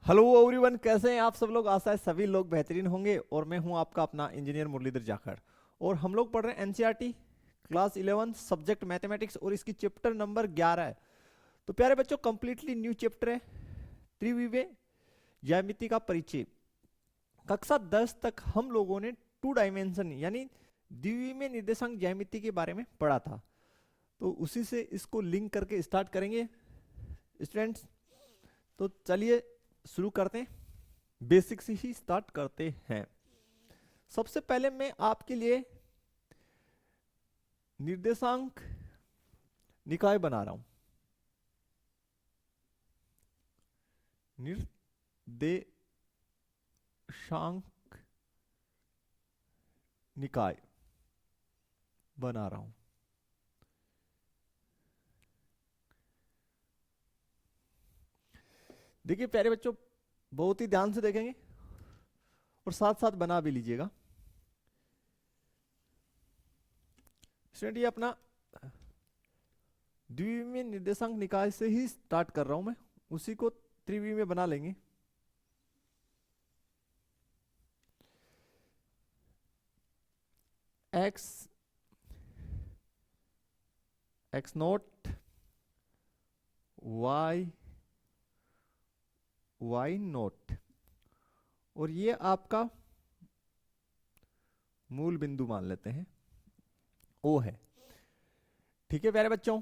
Hello everyone, कैसे हैं आप सब लोग। आशा है सभी लोग बेहतरीन होंगे। और मैं हूं आपका अपना इंजीनियर मुरलीधर जाखड़। और हम लोग पढ़ रहे हैं एनसीईआरटी क्लास 11 सब्जेक्ट मैथमेटिक्स, और इसकी चैप्टर नंबर 11 है। तो प्यारे बच्चों, कंप्लीटली न्यू चैप्टर है, त्रिविमीय ज्यामिति का परिचय। कक्षा 10 तक हम लोगों ने टू डायमेंशन यानी द्विविमीय निर्देशांक ज्यामिति के बारे में पढ़ा था। तो उसी से इसको लिंक करके स्टार्ट करेंगे स्टूडेंट्स। तो चलिए शुरू करते हैं, बेसिक से ही स्टार्ट करते हैं। सबसे पहले मैं आपके लिए निर्देशांक निकाय बना रहा हूं। निर्देशांक निकाय बना रहा हूं। देखिए प्यारे बच्चों, बहुत ही ध्यान से देखेंगे और साथ साथ बना भी लीजिएगा। स्टूडेंट, ये अपना द्विविमीय निर्देशांक निकाय से ही स्टार्ट कर रहा हूं मैं, उसी को त्रिविमीय में बना लेंगे। X X naught Y Y naught, और ये आपका मूल बिंदु मान लेते हैं, ओ है। ठीक है प्यारे बच्चों।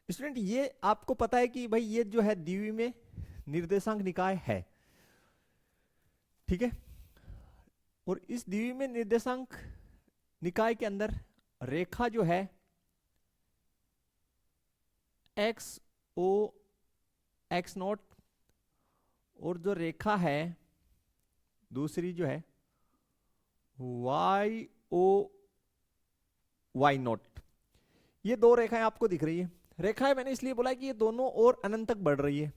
स्टूडेंट, ये आपको पता है कि भाई ये जो है द्विविमीय निर्देशांक निकाय है, ठीक है। और इस द्विविमीय निर्देशांक निकाय के अंदर रेखा जो है एक्स ओ एक्स नोट, और जो रेखा है दूसरी जो है वाई ओ वाई नोट, ये दो रेखाएं आपको दिख रही है। रेखाएं मैंने इसलिए बोला कि ये दोनों और अनंत तक बढ़ रही है।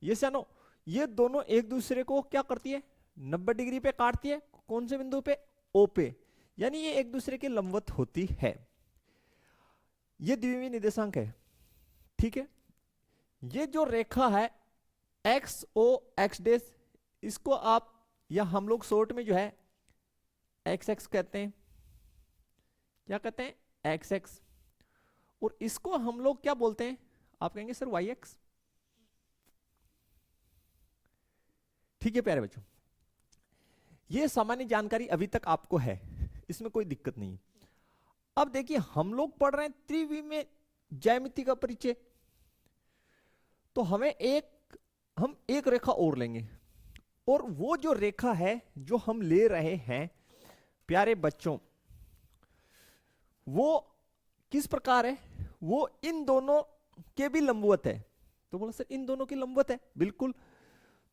ये जानो, ये दोनों एक दूसरे को क्या करती है, 90 डिग्री पे काटती है। कौन से बिंदु पे, ओ पे, यानी ये एक दूसरे के लंबवत होती है। ये द्विविमीय निर्देशांक है, ठीक है। ये जो रेखा है एक्स ओ एक्स डेस, इसको आप या हम लोग शॉर्ट में जो है एक्स एक्स कहते हैं। क्या कहते हैं, एक्स एक्स। और इसको हम लोग क्या बोलते हैं, आप कहेंगे सर वाई एक्स। ठीक है प्यारे बच्चों, ये सामान्य जानकारी अभी तक आपको है, इसमें कोई दिक्कत नहीं। अब देखिए, हम लोग पढ़ रहे हैं त्रिविमीय ज्यामिति का परिचय। तो हम एक रेखा और लेंगे, और वो जो रेखा है जो हम ले रहे हैं प्यारे बच्चों, वो किस प्रकार है, वो इन दोनों के भी लंबवत है। तो बोला सर इन दोनों की लंबवत है, बिल्कुल।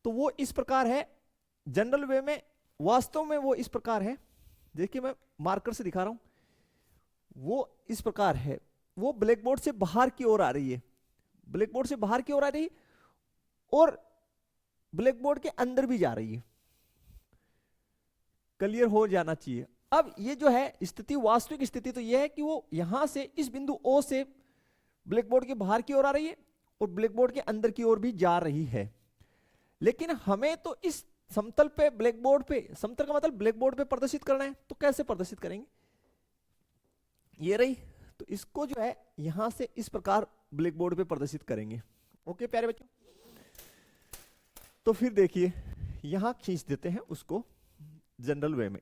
तो वो इस प्रकार है जनरल वे में, वास्तव में वो इस प्रकार है। देखिए मैं मार्कर से दिखा रहा हूं, वो इस प्रकार है। वो ब्लैक बोर्ड से बाहर की ओर आ रही है, ब्लैक बोर्ड से बाहर की ओर आ रही है, और ब्लैक बोर्ड के अंदर भी जा रही है। क्लियर हो जाना चाहिए। अब ये जो है स्थिति, वास्तविक स्थिति तो ये है कि वो यहां से इस बिंदु ओ से ब्लैक बोर्ड के बाहर की ओर आ रही है, और ब्लैक बोर्ड के अंदर की ओर भी जा रही है। लेकिन हमें तो इस समतल पे, ब्लैक बोर्ड पे, समतल का मतलब ब्लैक बोर्ड पे प्रदर्शित करना है। तो कैसे प्रदर्शित करेंगे, ये रही। तो इसको जो है यहां से इस प्रकार ब्लैक बोर्ड पे प्रदर्शित करेंगे। ओके प्यारे बच्चों, तो फिर देखिए यहां खींच देते हैं उसको जनरल वे में,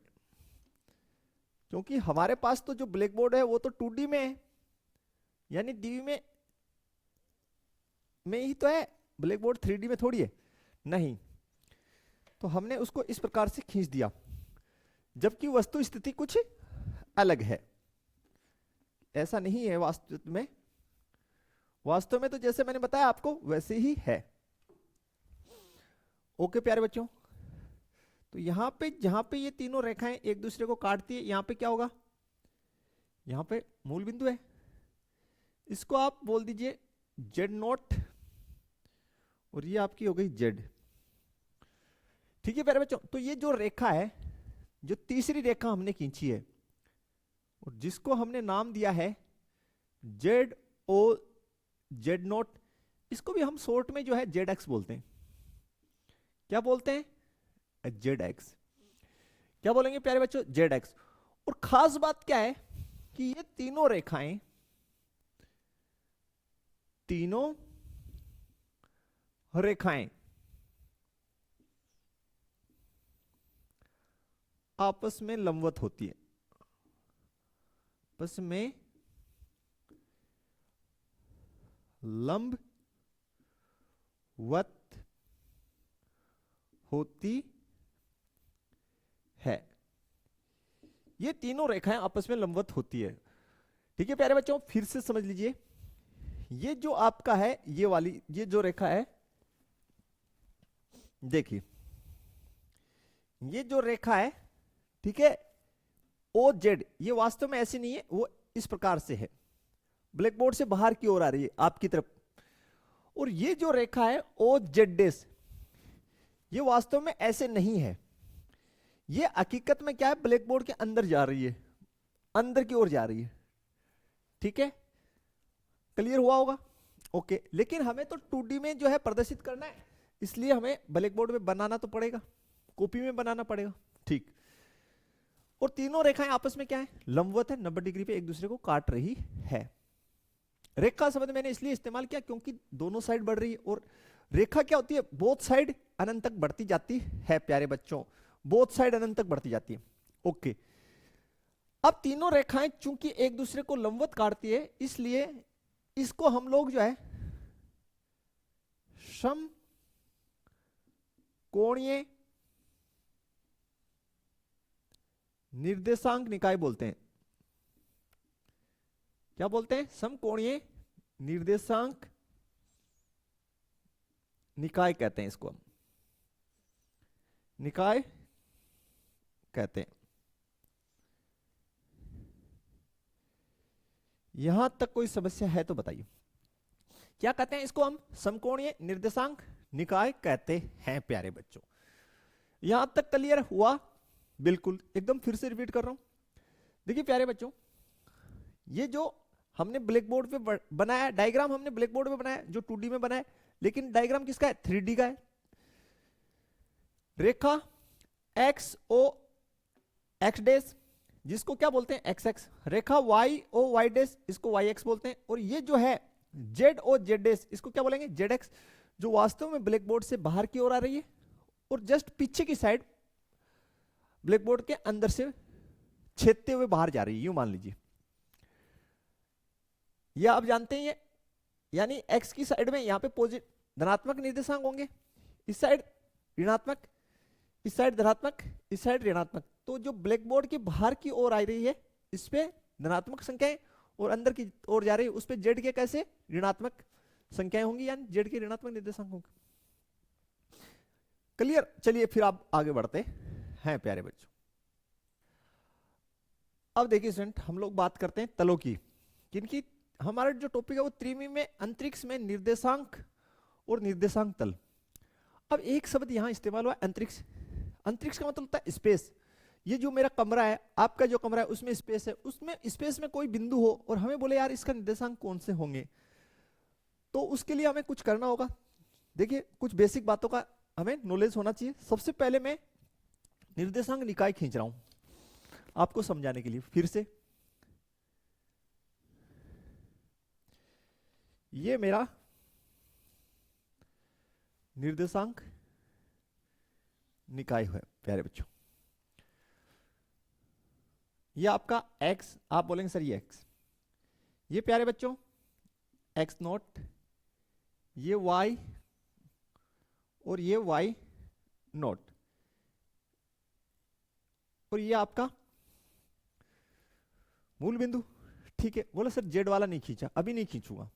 क्योंकि हमारे पास तो जो ब्लैक बोर्ड है वो तो 2D में है, यानी द्विविमीय में ही तो है। ब्लैक बोर्ड 3D में थोड़ी है, नहीं। तो हमने उसको इस प्रकार से खींच दिया, जबकि वस्तु स्थिति कुछ अलग है। ऐसा नहीं है वास्तव में, वास्तव में तो जैसे मैंने बताया आपको वैसे ही है। ओके प्यारे बच्चों, तो यहां पे जहां पे ये तीनों रेखाएं एक दूसरे को काटती है, यहां पे क्या होगा, यहां पे मूल बिंदु है। इसको आप बोल दीजिए जेड नोट, और ये आपकी हो गई जेड। ठीक है प्यारे बच्चों, तो ये जो रेखा है, जो तीसरी रेखा हमने खींची है, और जिसको हमने नाम दिया है जेड ओ जेड नोट, इसको भी हम शॉर्ट में जो है जेड एक्स बोलते हैं। क्या बोलते हैं, जेड एक्स। क्या बोलेंगे प्यारे बच्चों, जेड एक्स। और खास बात क्या है कि ये तीनों रेखाएं, तीनों रेखाएं आपस में लंबवत होती है, आपस में लंबवत होती है। ये तीनों रेखाएं आपस में लंबवत होती है। ठीक है प्यारे बच्चों, फिर से समझ लीजिए, ये जो आपका है, ये वाली, ये जो रेखा है, देखिए ये जो रेखा है, ठीक है, ओ जेड, ये वास्तव में ऐसी नहीं है, वो इस प्रकार से है, ब्लैक बोर्ड से बाहर की ओर आ रही है आपकी तरफ। और ये जो रेखा है ओ जेड डेस, ये वास्तव में ऐसे नहीं है, ये हकीकत में क्या है, ब्लैक बोर्ड के अंदर जा रही है, अंदर की ओर जा रही है। ठीक है, क्लियर हुआ होगा? ओके, लेकिन हमें तो 2D में जो है प्रदर्शित करना है, इसलिए हमें ब्लैक बोर्ड में बनाना तो पड़ेगा, कॉपी में बनाना पड़ेगा। ठीक, और तीनों रेखाएं आपस में क्या है, लंबवत है, 90 डिग्री पे एक दूसरे को काट रही है। रेखा शब्द मैंने इसलिए इस्तेमाल किया क्योंकि दोनों साइड बढ़ रही है, और रेखा क्या होती है, बोथ साइड अनंत तक बढ़ती जाती है प्यारे बच्चों, बोथ साइड अनंत तक बढ़ती जाती है। ओके, अब तीनों रेखाएं चूंकि एक दूसरे को लंबवत काटती है, इसलिए इसको हम लोग जो है सम कोणीय निर्देशांक निकाय बोलते हैं। क्या बोलते हैं, समकोणीय निर्देशांक निकाय कहते हैं इसको, हम निकाय कहते हैं। यहां तक कोई समस्या है तो बताइए, क्या कहते हैं इसको, हम समकोणीय निर्देशांक निकाय कहते हैं प्यारे बच्चों। यहां तक क्लियर हुआ? बिल्कुल, एकदम फिर से रिपीट कर रहा हूं। देखिए प्यारे बच्चों, ये जो हमने ब्लैक बोर्ड पे बनाया डायग्राम, हमने ब्लैक बोर्ड पे बनाया जो 2D में बनाया, लेकिन डायग्राम किसका है, 3D का है। रेखा एक्स ओ एक्स डैश, जिसको क्या बोलते हैं, एक्स एक्स। रेखा वाई ओ वाई डैश, इसको वाई एक्स बोलते हैं। और ये जो है जेड ओ जेड डैश, इसको क्या बोलेंगे, जेड एक्स, जो वास्तव में ब्लैक बोर्ड से बाहर की ओर आ रही है और जस्ट पीछे की साइड ब्लैक बोर्ड के अंदर से छेदते हुए बाहर जा रही है, यूं मान लीजिए। यह आप जानते हैं, ये यानी x की साइड में यहां पे पॉजिटिव धनात्मक निर्देशांक होंगे, इस साइड ऋणात्मक, इस साइड धनात्मक, इस साइड ऋणात्मक। तो जो ब्लैक बोर्ड के बाहर की ओर आ रही है, इस पे धनात्मक संख्याएं, और अंदर की ओर जा रही है उस पे जेड के कैसे ऋणात्मक संख्याएं होंगी, यानी जेड के ऋणात्मक निर्देशांक होंगे। क्लियर? चलिए फिर आप आगे बढ़ते हैं प्यारे बच्चों। अब देखिए स्टूडेंट, हम लोग बात करते हैं तलों की, किनकी, हमारा जो टॉपिक है वो त्रिमी में अंतरिक्ष में निर्देशांक और निर्देशांक तल। अब एक शब्द यहां इस्तेमाल हुआ, अंतरिक्ष। अंतरिक्ष का मतलब होता है स्पेस। ये जो मेरा कमरा है, आपका जो कमरा है, उसमें स्पेस है, उसमें स्पेस में कोई बिंदु हो और हमें बोले यार इसका निर्देशांक कौन से होंगे, तो उसके लिए हमें कुछ करना होगा। देखिए कुछ बेसिक बातों का हमें नॉलेज होना चाहिए। सबसे पहले मैं निर्देशांक निकाय खींच रहा हूं आपको समझाने के लिए। फिर से ये मेरा निर्देशांक निकाय है प्यारे बच्चों। ये आपका x, आप बोलेंगे सर ये x, ये प्यारे बच्चों x नॉट, ये y और ये y नॉट, और ये आपका मूल बिंदु। ठीक है, बोला सर जेड वाला नहीं खींचा, अभी नहीं खींचूंगा,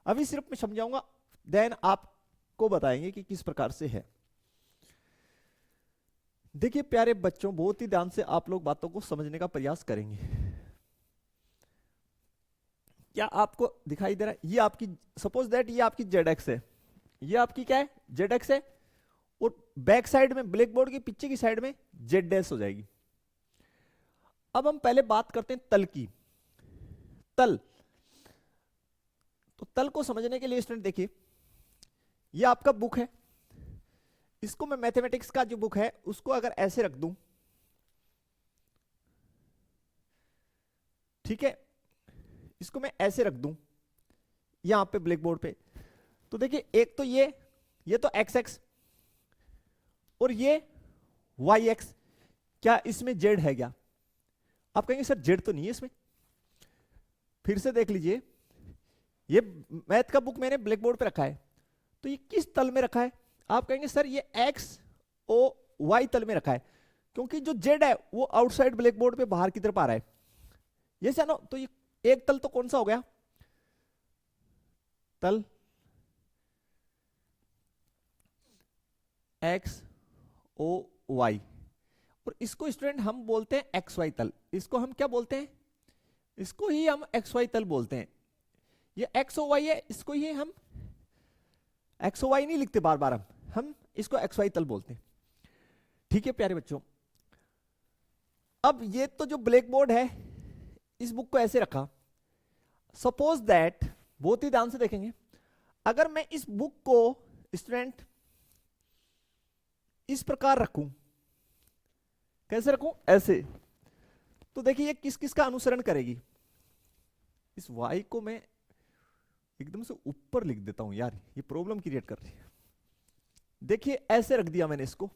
अभी सिर्फ मैं समझाऊंगा, देन आपको बताएंगे कि किस प्रकार से है। देखिए प्यारे बच्चों, बहुत ही ध्यान से आप लोग बातों को समझने का प्रयास करेंगे। क्या आपको दिखाई दे रहा है, ये आपकी, सपोज दैट ये आपकी जेड एक्स है, ये आपकी क्या है, जेड एक्स है, और बैक साइड में ब्लैक बोर्ड के पीछे की साइड में जेड डैश हो जाएगी। अब हम पहले बात करते हैं तल की। तल, तो तल को समझने के लिए स्टूडेंट देखिए, ये आपका बुक है, इसको मैं मैथमेटिक्स का जो बुक है उसको अगर ऐसे रख दूं, ठीक है, इसको मैं ऐसे रख दूं यहां पे ब्लैक बोर्ड पे, तो देखिए एक तो ये तो एक्स एक्स और ये वाई एक्स, क्या इसमें जेड है क्या? आप कहेंगे सर जेड तो नहीं है इसमें। फिर से देख लीजिए, ये मैथ का बुक मैंने ब्लैक बोर्ड पे रखा है, तो ये किस तल में रखा है? आप कहेंगे सर ये एक्स ओ वाई तल में रखा है, क्योंकि जो जेड है वो आउटसाइड ब्लैक बोर्ड पे बाहर की तरफ आ रहा है। ये जानो, तो ये एक तल तो कौन सा हो गया? तल एक्स ओ वाई, और इसको स्टूडेंट हम बोलते हैं एक्स वाई तल। इसको हम क्या बोलते हैं? इसको ही हम एक्स वाई तल बोलते हैं। ये एक्स ओ वाई है, इसको ही हम एक्स ओ वाई नहीं लिखते बार बार, हम इसको एक्स वाई तल बोलते हैं। ठीक है प्यारे बच्चों, अब ये तो जो ब्लैक बोर्ड है इस बुक को ऐसे रखा, सपोज दैट, बहुत ही ध्यान से देखेंगे, अगर मैं इस बुक को स्टूडेंट इस प्रकार रखूं, कैसे रखूं? ऐसे, तो देखिए ये किस किस का अनुसरण करेगी। इस y को मैं एकदम से ऊपर लिख देता हूं यार, ये प्रॉब्लम क्रिएट कर रही है। देखिए ऐसे रख दिया मैंने इसको,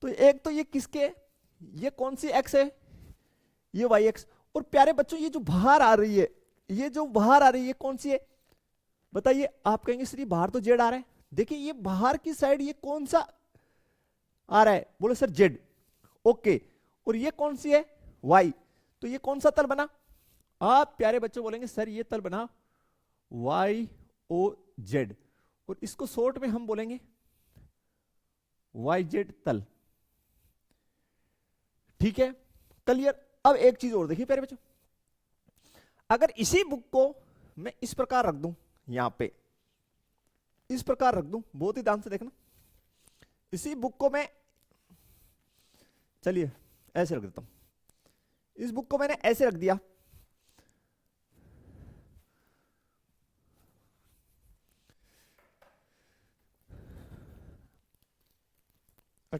तो एक तो ये किसके, ये कौन सी x है? ये वाई एक्स। और प्यारे बच्चों ये जो बाहर आ रही है, ये जो बाहर आ रही है कौन सी है बताइए? आप कहेंगे सर ये बाहर तो जेड आ रहा है। देखिए ये बाहर की साइड ये कौन सा आ रहा है? बोलो सर जेड। ओके, और ये कौन सी है? वाई। तो ये कौन सा तल बना? आप प्यारे बच्चों बोलेंगे सर ये तल बना वाई ओ जेड, और इसको शॉर्ट में हम बोलेंगे वाई जेड तल। ठीक है, क्लियर? अब एक चीज और देखिए प्यारे बच्चों, अगर इसी बुक को मैं इस प्रकार रख दूं, यहां पे इस प्रकार रख दूं, बहुत ही ध्यान से देखना, इसी बुक को मैं, चलिए ऐसे रख देता हूं, इस बुक को मैंने ऐसे रख दिया,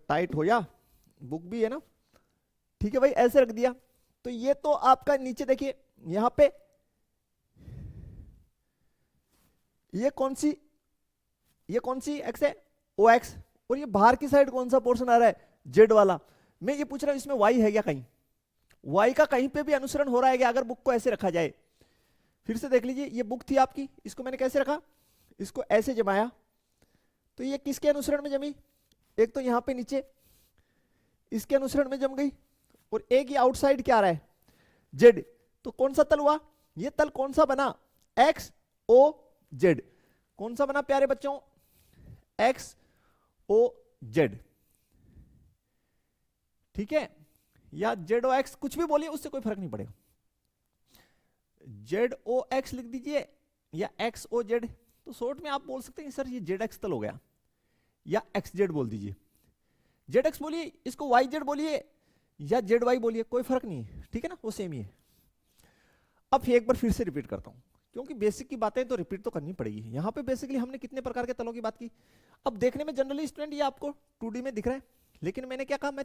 टाइट हो या बुक भी है ना, ठीक है भाई, ऐसे रख दिया। तो ये तो आपका नीचे देखिए यहां पे ये कौन सी एक्स है? ओ एक्स। और ये बाहर की साइड कौन सा पोर्शन आ रहा है? जेड वाला। मैं ये पूछ रहा हूं इसमें वाई है क्या? कहीं वाई का कहीं पे भी अनुसरण हो रहा है क्या अगर बुक को ऐसे रखा जाए? फिर से देख लीजिए, ये बुक थी आपकी, इसको मैंने कैसे रखा? इसको ऐसे जमाया, तो ये किसके अनुसरण में जमी? एक तो यहां पे नीचे इसके अनुसरण में जम गई, और एक ये आउटसाइड क्या आ रहा है? जेड। तो कौन सा तल हुआ? ये तल कौन सा बना? X O Z. कौन सा बना प्यारे बच्चों? X O Z. ठीक है, या जेड ओ एक्स, कुछ भी बोलिए, उससे कोई फर्क नहीं पड़ेगा। जेड ओ एक्स लिख दीजिए या एक्स ओ जेड। तो शॉर्ट में आप बोल सकते हैं सर ये जेड एक्स तल हो गया, या एक्स जेड बोल दीजिए। जेड एक्स बोलिए, इसको वाई जेड बोलिए, या जेड वाई बोलिए, कोई फर्क नहीं है। ठीक है ना, वो सेम ही है। अब एक बार फिर से रिपीट करता हूं, क्योंकि बेसिक की बातें तो रिपीट तो करनी पड़ेगी। यहां पे बेसिकली हमने कितने प्रकार के तलों की बात की। अब देखने में जनरली स्टूडेंट ये आपको 2D में दिख रहा है, लेकिन मैंने क्या कहा,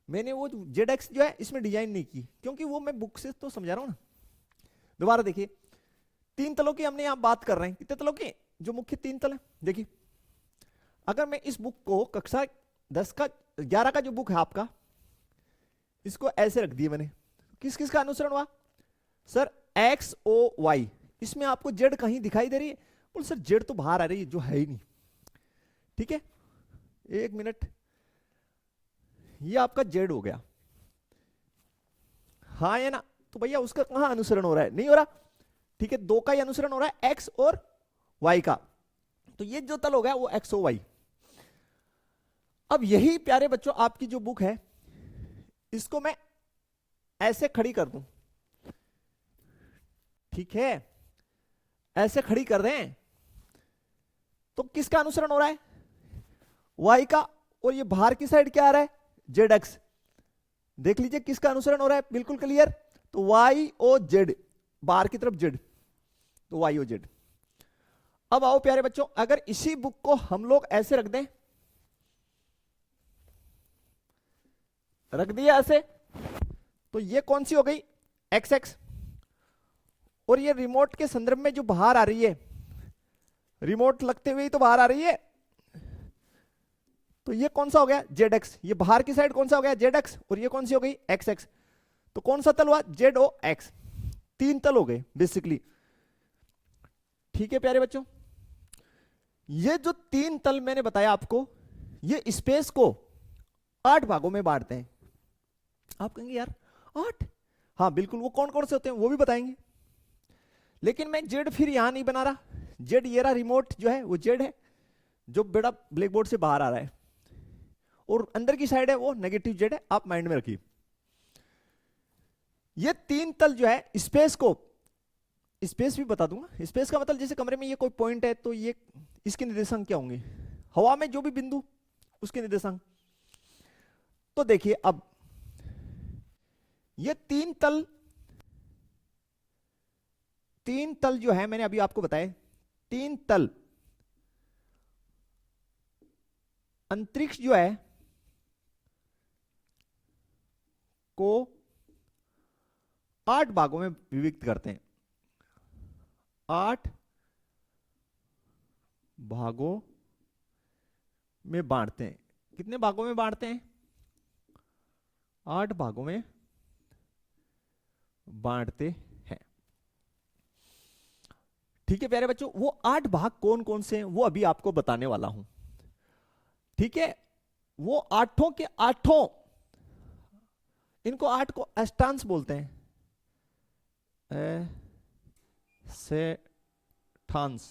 मैंने वो जेड एक्स जो है इसमें डिजाइन नहीं की, क्योंकि वो मैं बुक से तो समझा रहा हूं ना। दोबारा देखिए, 3 तलों की हमने यहां बात कर रहे हैं। कितने तलों की? जो मुख्य 3 तल है। देखिए अगर मैं इस बुक को कक्षा 10 का 11 का जो बुक है आपका, इसको ऐसे रख दिया मैंने, किस किस का अनुसरण हुआ? Sir X O Y. इसमें आपको जेड कहीं दिखाई दे रही है? बोल सर जेड तो बाहर आ रही है, जो है ही नहीं। ठीक है, एक मिनट, ये आपका जेड हो गया, हाँ या ना? तो भैया उसका कहां अनुसरण हो रहा है? नहीं हो रहा। ठीक है, 2 का ही अनुसरण हो रहा है, एक्स और वाई का। तो ये जो तल हो गया वो एक्स ओ वाई। अब यही प्यारे बच्चों आपकी जो बुक है, इसको मैं ऐसे खड़ी कर दूं, ठीक है, ऐसे खड़ी कर रहे हैं, तो किसका अनुसरण हो रहा है? वाई का। और ये बाहर की साइड क्या आ रहा है? Z x. देख लीजिए किसका अनुसरण हो रहा है, बिल्कुल क्लियर। तो वाई ओ जेड, बाहर की तरफ जेड, तो वाई ओ जेड। अब आओ प्यारे बच्चों, अगर इसी बुक को हम लोग ऐसे रख दें, रख दिया ऐसे। तो ये कौन सी हो गई, एक्स एक्स। और ये रिमोट के संदर्भ में जो बाहर आ रही है, रिमोट लगते हुए ही तो बाहर आ रही है, तो ये कौन सा हो गया, जेड एक्स। ये बाहर की साइड कौन सा हो गया, जेड एक्स। और ये कौन सी हो गई, एक्स एक्स। तो कौन सा तल हुआ, जेड ओ एक्स। तीन तल हो गए बेसिकली। ठीक है प्यारे बच्चों, ये जो तीन तल मैंने बताया आपको, ये स्पेस को 8 भागों में बांटते हैं। आप कहेंगे यार 8, हाँ बिल्कुल, वो कौन कौन से होते हैं वो भी बताएंगे। लेकिन मैं जेड फिर यहां नहीं बना रहा, जेड ये रहा, रिमोट जो है वो जेड है, जो बेटा ब्लैक बोर्ड से बाहर आ रहा है, और अंदर की साइड है वो नेगेटिव जेड है, आप माइंड में रखिए। ये तीन तल जो है स्पेस को, स्पेस भी बता दूंगा, स्पेस का मतलब जैसे कमरे में ये कोई पॉइंट है तो ये इसके निर्देशांक क्या होंगे, हवा में जो भी बिंदु उसके निर्देशांक। तो देखिए अब ये तीन तल जो है मैंने अभी आपको बताए, तीन तल अंतरिक्ष जो है को 8 भागों में विभक्त करते हैं, 8 भागों में बांटते हैं। कितने भागों में बांटते हैं, 8 भागों में बांटते हैं। ठीक है प्यारे बच्चों, वो 8 भाग कौन कौन से हैं वो अभी आपको बताने वाला हूं। ठीक है, वो आठों के आठों, इनको 8 को अष्टांश बोलते हैं, अष्टांश,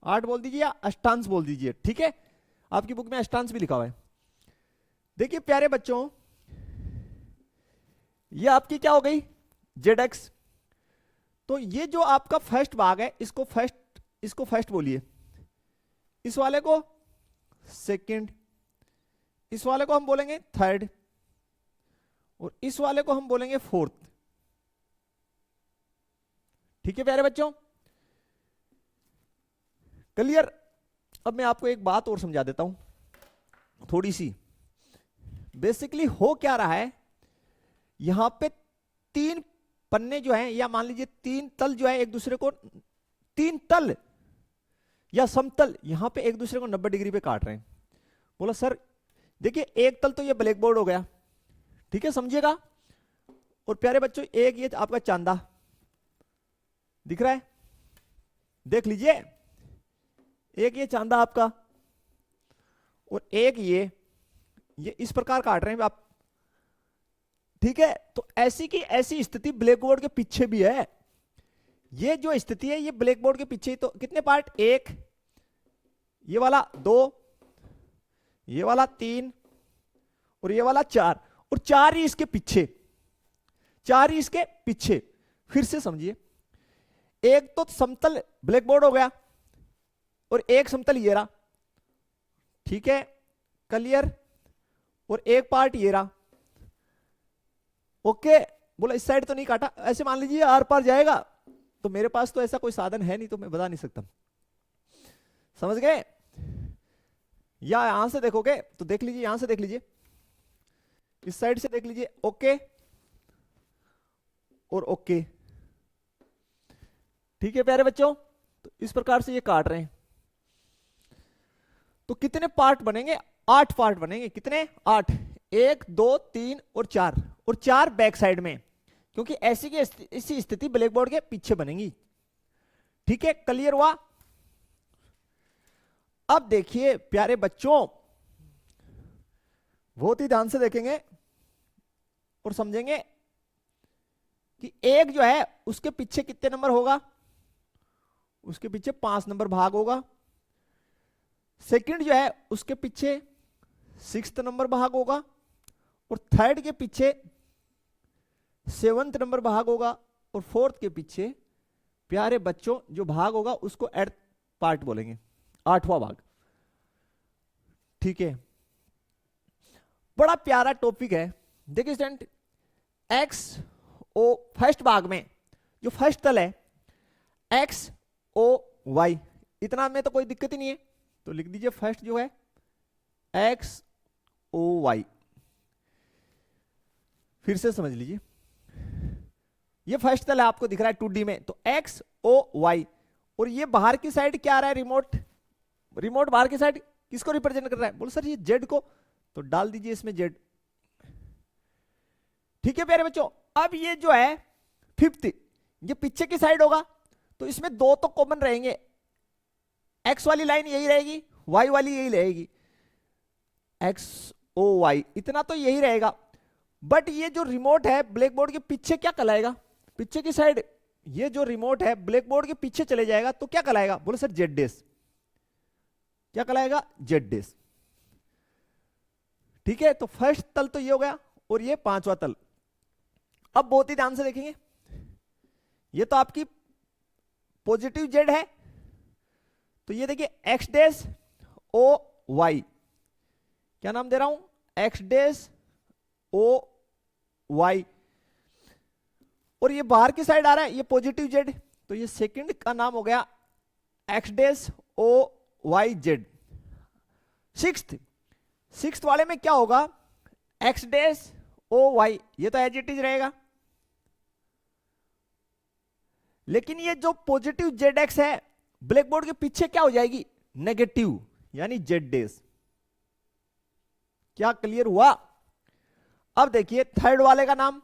8 बोल दीजिए या अष्टांश बोल दीजिए। ठीक है, आपकी बुक में अष्टांश भी लिखा हुआ है। देखिए प्यारे बच्चों, ये आपकी क्या हो गई, जेड एक्स। तो ये जो आपका फर्स्ट भाग है, इसको फर्स्ट बोलिए, इस वाले को सेकंड, इस वाले को हम बोलेंगे थर्ड, और इस वाले को हम बोलेंगे फोर्थ। ठीक है प्यारे बच्चों, क्लियर। अब मैं आपको एक बात और समझा देता हूं थोड़ी सी। बेसिकली हो क्या रहा है, यहां पे तीन पन्ने जो हैं, या मान लीजिए तीन तल जो है एक दूसरे को, तीन तल या समतल यहां पे एक दूसरे को 90 डिग्री पे काट रहे हैं। बोला सर देखिए, एक तल तो ये ब्लैक बोर्ड हो गया, ठीक है समझिएगा। और प्यारे बच्चों, एक ये आपका चांदा दिख रहा है, देख लीजिए, एक ये चांदा आपका, और एक ये इस प्रकार काट रहे हैं आप। ठीक है, तो ऐसी की ऐसी स्थिति ब्लैक बोर्ड के पीछे भी है। ये जो स्थिति है ये ब्लैक बोर्ड के पीछे, तो कितने पार्ट, एक, ये वाला 2, ये वाला 3, और ये वाला 4, और 4 ही इसके पीछे, 4 ही इसके पीछे। फिर से समझिए, एक तो समतल ब्लैक बोर्ड हो गया, और एक समतल ये रहा, ठीक है क्लियर, और एक पार्ट ये रहा। ओके, बोला इस साइड तो नहीं काटा, ऐसे मान लीजिए आर पार जाएगा, तो मेरे पास तो ऐसा कोई साधन है नहीं, तो मैं बता नहीं सकता। समझ गए, या यहां से देखोगे तो देख लीजिए, यहां से देख लीजिए, इस साइड से देख लीजिए, ओके और ओके। ठीक है प्यारे बच्चों, तो इस प्रकार से ये काट रहे हैं। तो कितने पार्ट बनेंगे, 8 पार्ट बनेंगे। कितने, 8, 1 2 3 और 4, और 4 बैक साइड में, क्योंकि ऐसी की इसी स्थिति ब्लैक बोर्ड के पीछे बनेगी। ठीक है क्लियर हुआ। अब देखिए प्यारे बच्चों, बहुत ही ध्यान से देखेंगे और समझेंगे कि एक जो है उसके पीछे कितने नंबर होगा, उसके पीछे 5 नंबर भाग होगा। सेकंड जो है उसके पीछे 6th नंबर भाग होगा, और थर्ड के पीछे 7th नंबर भाग होगा, और फोर्थ के पीछे प्यारे बच्चों जो भाग होगा उसको एट पार्ट बोलेंगे, 8वां भाग। ठीक है, बड़ा प्यारा टॉपिक है। देखिए स्टूडेंट, एक्स ओ फर्स्ट भाग में जो फर्स्ट तल है एक्स ओ वाई, इतना में तो कोई दिक्कत ही नहीं है, तो लिख दीजिए फर्स्ट जो है एक्स ओ वाई। फिर से समझ लीजिए, ये फर्स्ट तल है आपको दिख रहा है 2D में, तो एक्स ओ वाई, और ये बाहर की साइड क्या आ रहा है, रिमोट, रिमोट बाहर की साइड किसको रिप्रेजेंट कर रहा है, बोलो सर ये जेड को, तो डाल दीजिए इसमें जेड। ठीक है प्यारे बच्चों, अब ये जो है फिफ्थ, ये पीछे की साइड होगा, तो इसमें दो तो कॉमन रहेंगे, एक्स वाली लाइन यही रहेगी, वाई वाली यही रहेगी, एक्स ओ वाई, इतना तो यही रहेगा। बट ये जो रिमोट है ब्लैक बोर्ड के पीछे क्या कहलाएगा, पीछे की साइड, ये जो रिमोट है ब्लैक बोर्ड के पीछे चले जाएगा तो क्या कहलाएगा, बोलो सर जेड डेस, क्या कहलाएगा, जेड डेस। ठीक है, तो फर्स्ट तल तो ये हो गया, और ये पांचवा तल। अब बहुत ही ध्यान से देखेंगे, ये तो आपकी पॉजिटिव जेड है, तो ये देखिए एक्स डेस ओ वाई, क्या नाम दे रहा हूं, एक्स डेस ओ वाई, और ये बाहर की साइड आ रहा है, ये पॉजिटिव जेड, तो ये सेकंड का नाम हो गया एक्स डेस ओ वाई जेड। सिक्स्थ वाले में क्या होगा, एक्स डेस ओ वाई, ये तो एज इट इज रहेगा, लेकिन ये जो पॉजिटिव जेड एक्स है ब्लैक बोर्ड के पीछे क्या हो जाएगी, नेगेटिव, यानी जेड डेस। क्या क्लियर हुआ। अब देखिए थर्ड वाले का नाम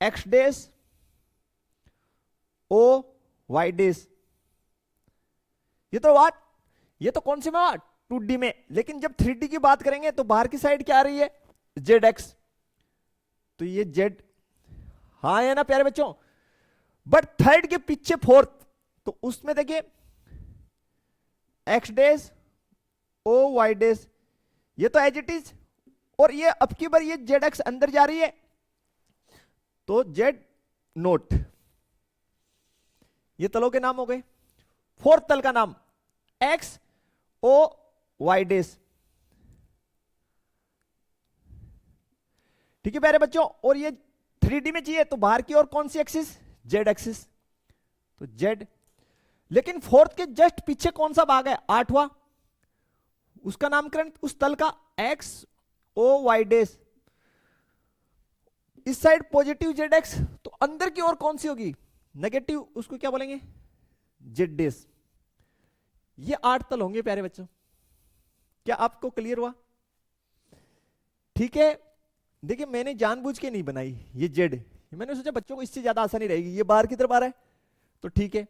एक्स डेस ओ वाई डेस, ये तो व्हाट, ये तो कौन सी में 2D में, लेकिन जब 3D की बात करेंगे तो बाहर की साइड क्या आ रही है, जेड एक्स, तो ये जेड, हाँ है ना प्यारे बच्चों। बट थर्ड के पीछे फोर्थ, तो उसमें देखिए एक्स डेस ओ वाई डेस, ये तो एज इट इज, और ये अब की बार ये जेड एक्स अंदर जा रही है, तो जेड नोट, ये तलों के नाम हो गए। फोर्थ तल का नाम एक्स ओ वाई डेस। ठीक है प्यारे बच्चों, और ये 3D में चाहिए तो बाहर की ओर कौन सी एक्सिस, जेड एक्सिस, तो जेड। लेकिन फोर्थ के जस्ट पीछे कौन सा भाग है, आठवां, उसका नामकरण उस तल का एक्स ओ वाई डेस, इस साइड पॉजिटिव जेड एक्स, तो अंदर की ओर कौन सी होगी, नेगेटिव, उसको क्या बोलेंगे, जेड डेस। ये 8 तल होंगे प्यारे बच्चों, क्या आपको क्लियर हुआ। ठीक है, देखिए मैंने जानबूझ के नहीं बनाई ये जेड, मैंने सोचा बच्चों को इससे ज्यादा आसानी रहेगी, ये बाहर की तरफ आ रहा है, तो ठीक है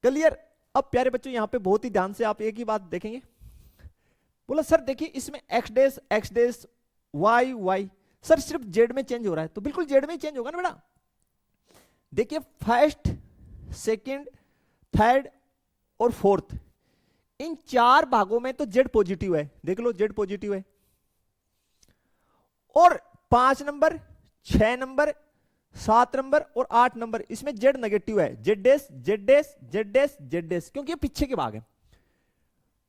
क्लियर। अब प्यारे बच्चों यहां पे बहुत ही ध्यान से आप एक ही बात देखेंगे, बोला सर देखिए इसमें एक्स डेस वाई वाई, सर सिर्फ जेड में चेंज हो रहा है, तो बिल्कुल जेड में ही चेंज होगा ना बेटा। देखिए फर्स्ट सेकंड थर्ड और फोर्थ, इन 4 भागों में तो जेड पॉजिटिव है, देख लो जेड पॉजिटिव है, और 5 नंबर 6 नंबर 7 नंबर और 8 नंबर इसमें जेड नेगेटिव है, जेड डेस जेड डेस जेड डेस जेड डेस, क्योंकि ये पीछे के भाग है।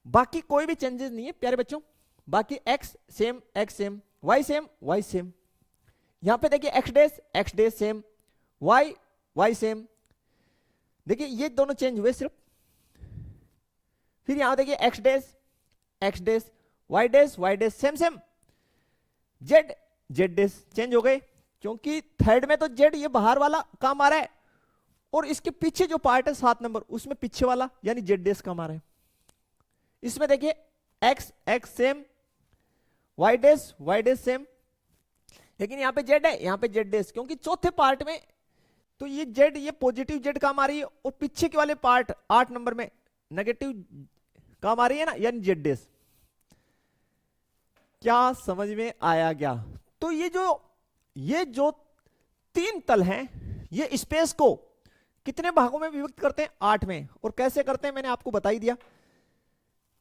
बाकी कोई भी चेंजेस नहीं है प्यारे बच्चों, बाकी एक्स सेम वाई सेम, यहां पे देखिए एक्स डेस सेम, वाई सेम, देखिए ये दोनों चेंज हुए सिर्फ। फिर यहां देखिए एक्स डेस वाई डेस सेम, जेड डेस चेंज हो गए, क्योंकि थर्ड में तो जेड ये बाहर वाला काम आ रहा है, और इसके पीछे जो पार्ट है 7 नंबर उसमें पीछे वाला यानी जेड डेस काम आ रहा है। इसमें देखिए एक्स सेम, वाई डेस सेम, लेकिन यहां पे जेड है, यहां पे जेड डेस, क्योंकि चौथे पार्ट में तो ये जेड, ये पॉजिटिव जेड काम आ रही है, और पीछे के वाले पार्ट 8 नंबर में नेगेटिव काम आ रही है ना, यानी जेड डेस। क्या समझ में आया क्या। तो ये जो 3 तल हैं, ये स्पेस को कितने भागों में विभक्त करते हैं, 8 में, और कैसे करते हैं मैंने आपको बता ही दिया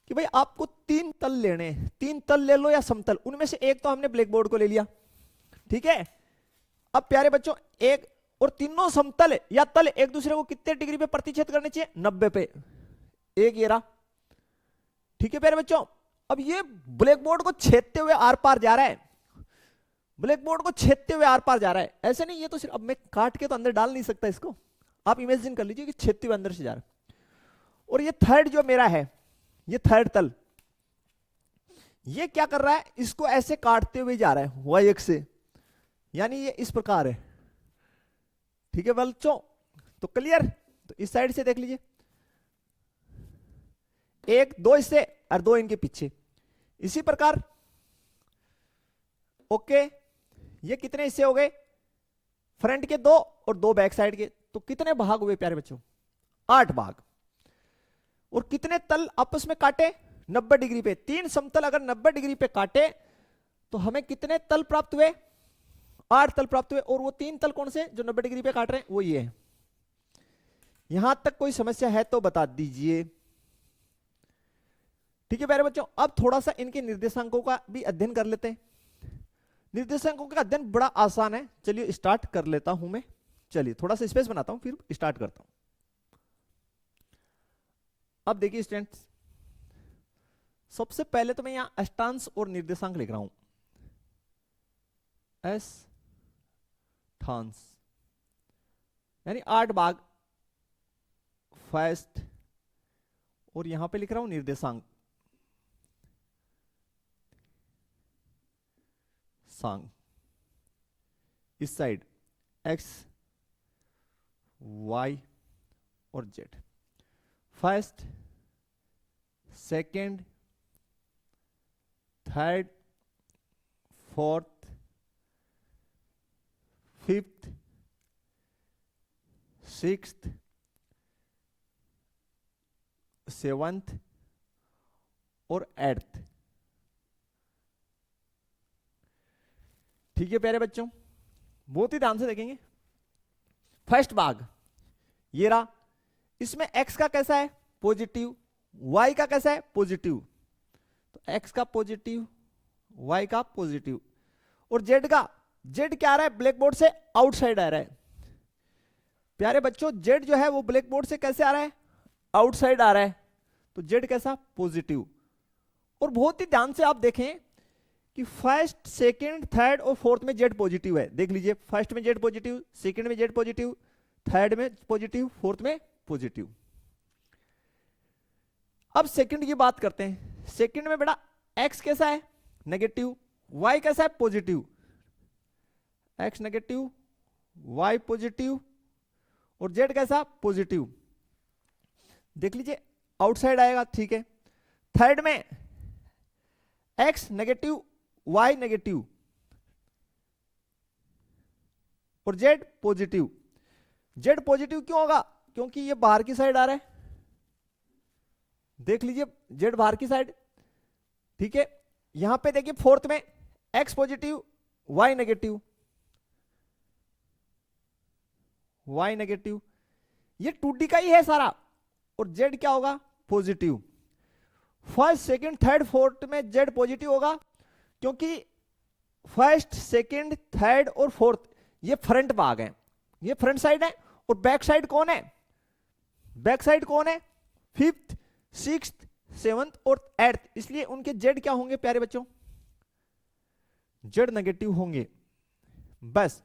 कि भाई आपको 3 तल लेने, 3 तल ले लो या समतल, उनमें से एक तो हमने ब्लैक बोर्ड को ले लिया, ठीक है। अब प्यारे बच्चों एक और तीनों समतल या तल एक दूसरे को कितने डिग्री पे प्रतिच्छेद करने चाहिए, 90 पे, एक ये रहा, ठीक है प्यारे बच्चों। अब ये ब्लैक बोर्ड को छेदते हुए आर पार जा रहा है, ब्लैक बोर्ड को छेदते हुए आर पार जा रहा है, ऐसे नहीं, ये तो सिर्फ, अब मैं काट के तो अंदर डाल नहीं सकता इसको, आप इमेजिन कर लीजिए कि छेदते हुए अंदर से जा रहा है। और ये थर्ड जो मेरा है, ये थर्ड तल, ये क्या कर रहा है, इसको ऐसे काटते हुए जा रहा है वाई एक्स से, यानी ये इस प्रकार है। ठीक है बच्चों, तो क्लियर। तो इस साइड से देख लीजिए, एक दो इससे और दो इनके पीछे, इसी प्रकार। ओके, ये कितने हिस्से हो गए, फ्रंट के दो और दो बैक साइड के, तो कितने भाग हुए प्यारे बच्चों, 8 भाग। और कितने तल आपस में काटे, 90 डिग्री पे। 3 समतल अगर 90 डिग्री पे काटे तो हमें कितने तल प्राप्त हुए, 8 तल प्राप्त हुए। और वो 3 तल कौन से जो 90 डिग्री पे काट रहे हैं, वो ये है। यहां तक कोई समस्या है तो बता दीजिए। ठीक है प्यारे बच्चों, अब थोड़ा सा इनके निर्देशांकों का भी अध्ययन कर लेते हैं। निर्देशांकों का अध्ययन बड़ा आसान है, चलिए स्टार्ट कर लेता हूं मैं। चलिए थोड़ा सा स्पेस बनाता हूं, फिर स्टार्ट करता हूं। अब देखिए स्टूडेंट्स, सबसे पहले तो मैं यहां अष्टांश और निर्देशांक लिख रहा हूं, अष्टांश यानी 8 भाग फर्स्ट, और यहां पे लिख रहा हूं निर्देशांक सांग, इस साइड x y और z। First, second, third, fourth, fifth, sixth, seventh और एट्थ। ठीक है प्यारे बच्चों, बहुत ही ध्यान से देखेंगे। फर्स्ट भाग ये रहा, इसमें x का कैसा है, पॉजिटिव, y का कैसा है, पॉजिटिव। तो x का पॉजिटिव, y का पॉजिटिव, और z का, z क्या आ रहा है, ब्लैक बोर्ड से आउटसाइड आ रहा है। प्यारे बच्चों, z जो है वो ब्लैक बोर्ड से कैसे आ रहा है, आउटसाइड आ रहा है, तो z कैसा, पॉजिटिव। और बहुत ही ध्यान से आप देखें कि फर्स्ट, सेकंड, थर्ड और फोर्थ में जेड पॉजिटिव है। देख लीजिए, फर्स्ट में जेड पॉजिटिव, सेकंड में जेड पॉजिटिव, थर्ड में पॉजिटिव, फोर्थ में पॉजिटिव। अब सेकंड की बात करते हैं। सेकंड में बेटा एक्स कैसा है, नेगेटिव, वाई कैसा है, positive. X negative, Y positive, और जेड कैसा, पॉजिटिव। देख लीजिए आउटसाइड आएगा, ठीक है। थर्ड में एक्स नेगेटिव, वाई नेगेटिव और जेड पॉजिटिव। जेड पॉजिटिव क्यों होगा, क्योंकि ये बाहर की साइड आ रहा है। देख लीजिए जेड बाहर की साइड, ठीक है। यहां पे देखिए फोर्थ में X positive, Y negative, Y negative, ये 2D का ही है सारा। और जेड क्या होगा, positive. First, second, third, fourth में जेड पॉजिटिव होगा, क्योंकि फर्स्ट, सेकंड, थर्ड और फोर्थ ये फ्रंट भाग है, ये फ्रंट साइड है। और बैक साइड कौन है, बैक साइड कौन है, फिफ्थ, सिक्स्थ, सेवंथ और एट्थ, इसलिए उनके जेड क्या होंगे प्यारे बच्चों, जेड नेगेटिव होंगे। बस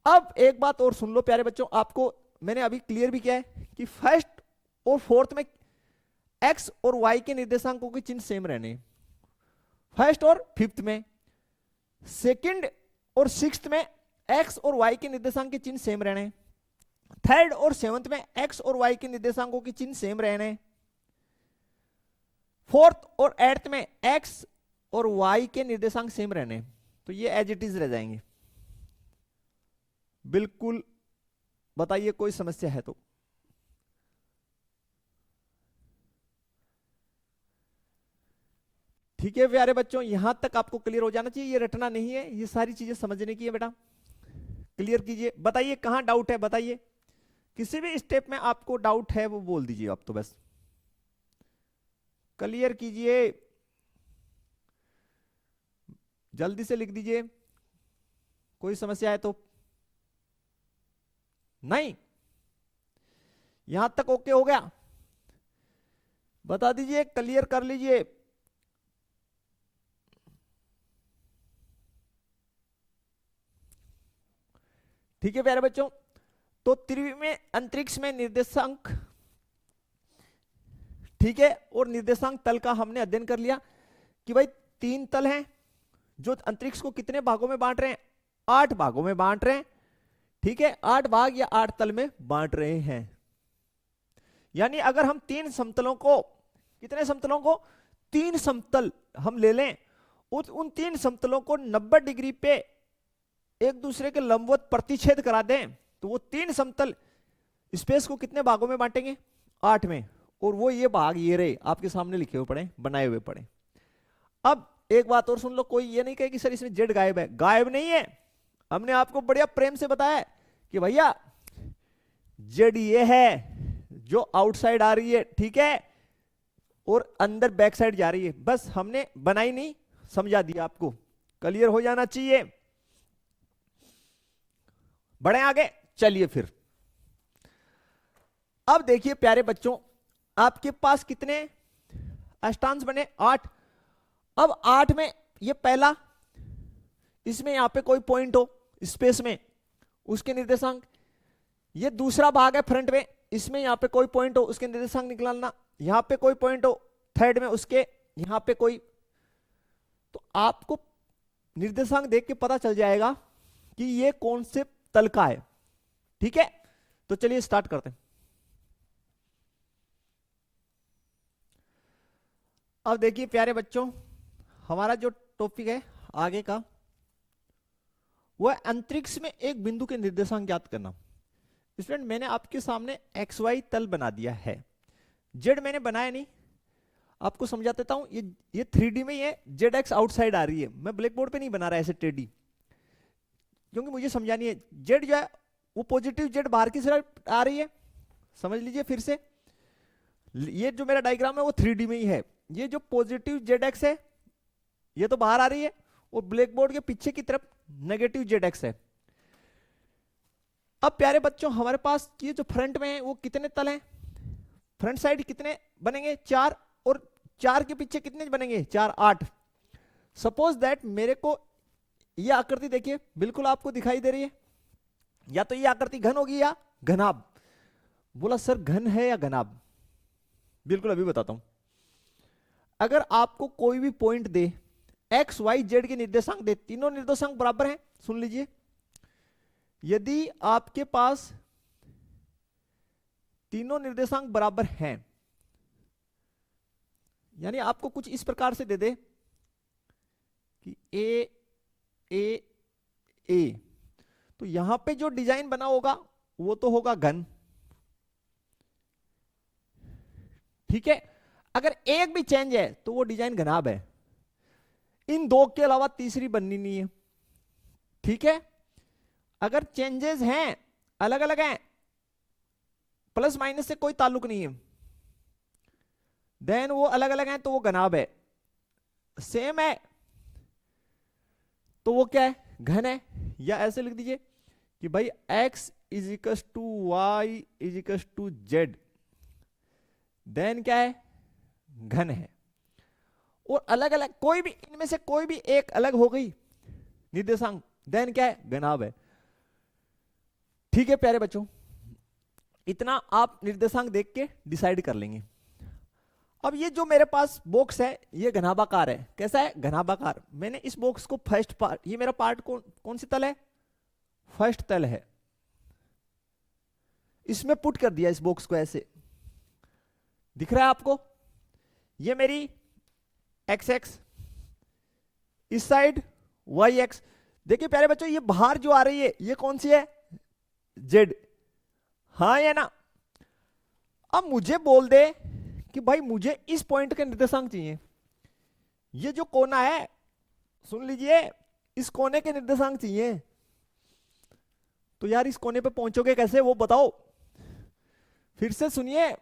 अब एक बात और सुन लो प्यारे बच्चों, आपको मैंने अभी क्लियर भी किया है कि फर्स्ट और फोर्थ में एक्स और वाई के निर्देशांकों के चिन्ह सेम रहने, फर्स्ट और फिफ्थ में। सेकंड और सिक्स्थ में एक्स और वाई के निर्देशांक के चिन्ह सेम रहने, थर्ड और सेवंथ में एक्स और वाई के निर्देशांकों के चिन्ह सेम रहने, फोर्थ और एट्थ में एक्स और वाई के निर्देशांक सेम रहने। तो ये एज इट इज रह जाएंगे बिल्कुल। बताइए कोई समस्या है तो। ठीक है प्यारे बच्चों, यहां तक आपको क्लियर हो जाना चाहिए, ये रटना नहीं है, ये सारी चीजें समझने की है बेटा। क्लियर कीजिए, बताइए कहां डाउट है, बताइए किसी भी स्टेप में आपको डाउट है वो बोल दीजिए आप, तो बस क्लियर कीजिए, जल्दी से लिख दीजिए। कोई समस्या है तो। नहीं, यहां तक ओके हो गया, बता दीजिए, क्लियर कर लीजिए। ठीक है प्यारे बच्चों, तो त्रिविमीय अंतरिक्ष में निर्देशांक, ठीक है, और निर्देशांक तल का हमने अध्ययन कर लिया कि भाई 3 तल हैं जो अंतरिक्ष को कितने भागों में बांट रहे हैं? 8 भागों में बांट रहे हैं। ठीक है, 8 भाग या 8 तल में बांट रहे हैं। यानी अगर हम 3 समतलों को, कितने समतलों को? 3 समतल हम ले लें, उन 3 समतलों को 90 डिग्री पे एक दूसरे के लंबवत प्रतिच्छेद करा दें, तो वो 3 समतल स्पेस को कितने भागों में बांटेंगे? 8 में। और वो ये भाग ये रहे आपके सामने लिखे हुए पड़े, बनाए हुए पड़े। अब एक बात और सुन लो, कोई ये नहीं कहे कि सर इसमें जेड गायब है। गायब नहीं है, हमने आपको बढ़िया प्रेम से बताया कि भैया जेड ये है जो आउटसाइड आ रही है, ठीक है, और अंदर बैक साइड जा रही है। बस हमने बनाई नहीं, समझा दिया आपको, क्लियर हो जाना चाहिए। बढ़े आगे, चलिए फिर अब देखिए प्यारे बच्चों, आपके पास कितने अष्टांश बने? 8। अब 8 में ये पहला, इसमें यहां पे कोई पॉइंट हो स्पेस में, उसके निर्देशांक। ये दूसरा भाग है फ्रंट में, इसमें यहां पे कोई पॉइंट हो, उसके निर्देशांक निकालना। यहां पे कोई पॉइंट हो थर्ड में, उसके यहां पे कोई, तो आपको निर्देशांक देख के पता चल जाएगा कि ये कौन से तल का है। ठीक है, तो चलिए स्टार्ट करते हैं। अब देखिए प्यारे बच्चों, हमारा जो टॉपिक है आगे का, वह अंतरिक्ष में एक बिंदु के निर्देशांक ज्ञात करना। स्टूडेंट मैंने आपके सामने एक्स वाई तल बना दिया है, जेड मैंने बनाया नहीं, आपको समझा देता हूं। ये 3D में ही है, जेड एक्स आउटसाइड आ रही है, मैं ब्लैक बोर्ड पे नहीं बना रहा ऐसे टेढ़ी, क्योंकि मुझे समझानी है। जेड जो है वो पॉजिटिव जेड बाहर की तरफ आ रही है, समझ लीजिए फिर से। ये जो मेरा डायग्राम है वो 3D में ही है। ये जो पॉजिटिव जेड एक्स है ये तो बाहर आ रही है, और ब्लैक बोर्ड के पीछे की तरफ नेगेटिव जेड एक्स है। अब प्यारे बच्चों, हमारे पास ये जो फ्रंट में है वो कितने तल हैं? फ्रंट साइड कितने बनेंगे? 4, और 4 के पीछे कितने बनेंगे? 4, 8। सपोज दैट मेरे को ये आकृति देखिए, बिल्कुल आपको दिखाई दे रही है, या तो ये आकृति घन होगी या घनाभ। बोला सर घन है या घनाभ? बिल्कुल अभी बताता हूं। अगर आपको कोई भी पॉइंट दे, एक्स वाई जेड के निर्देशांक दे, तीनों निर्देशांक बराबर हैं, सुन लीजिए। यदि आपके पास तीनों निर्देशांक बराबर हैं, यानी आपको कुछ इस प्रकार से दे दे कि ए ए ए, तो यहां पे जो डिजाइन बना होगा वो तो होगा घन। ठीक है, अगर एक भी चेंज है तो वो डिजाइन घनाभ है। इन दो के अलावा तीसरी बननी नहीं है। ठीक है, अगर चेंजेस हैं, अलग अलग हैं, प्लस माइनस से कोई ताल्लुक नहीं है, देन वो अलग अलग हैं तो वो घनाभ है। सेम है तो वो क्या है? घन है। या ऐसे लिख दीजिए कि भाई x is equal to Y is equal to Z, then क्या है? घन है। और अलग अलग कोई भी इनमें से कोई भी एक अलग हो गई निर्देशांक, देन क्या है? घनाभ है। ठीक है प्यारे बच्चों, इतना आप निर्देशांक देख के डिसाइड कर लेंगे। अब ये जो मेरे पास बॉक्स है ये घनाभाकार है। कैसा है? घनाभाकार। मैंने इस बॉक्स को फर्स्ट पार्ट, ये मेरा पार्ट कौन सी तल है? फर्स्ट तल है। इसमें पुट कर दिया इस बॉक्स को, ऐसे दिख रहा है आपको? ये मेरी एक्स एक्स, इस साइड वाई एक्स। देखिए प्यारे बच्चों, ये बाहर जो आ रही है ये कौन सी है? जेड। हाँ या ना? अब मुझे बोल दे कि भाई मुझे इस पॉइंट के निर्देशांक चाहिए। ये जो कोना है, सुन लीजिए, इस कोने के निर्देशांक चाहिए। तो यार इस कोने पे पहुंचोगे कैसे, वो बताओ। फिर से सुनिए,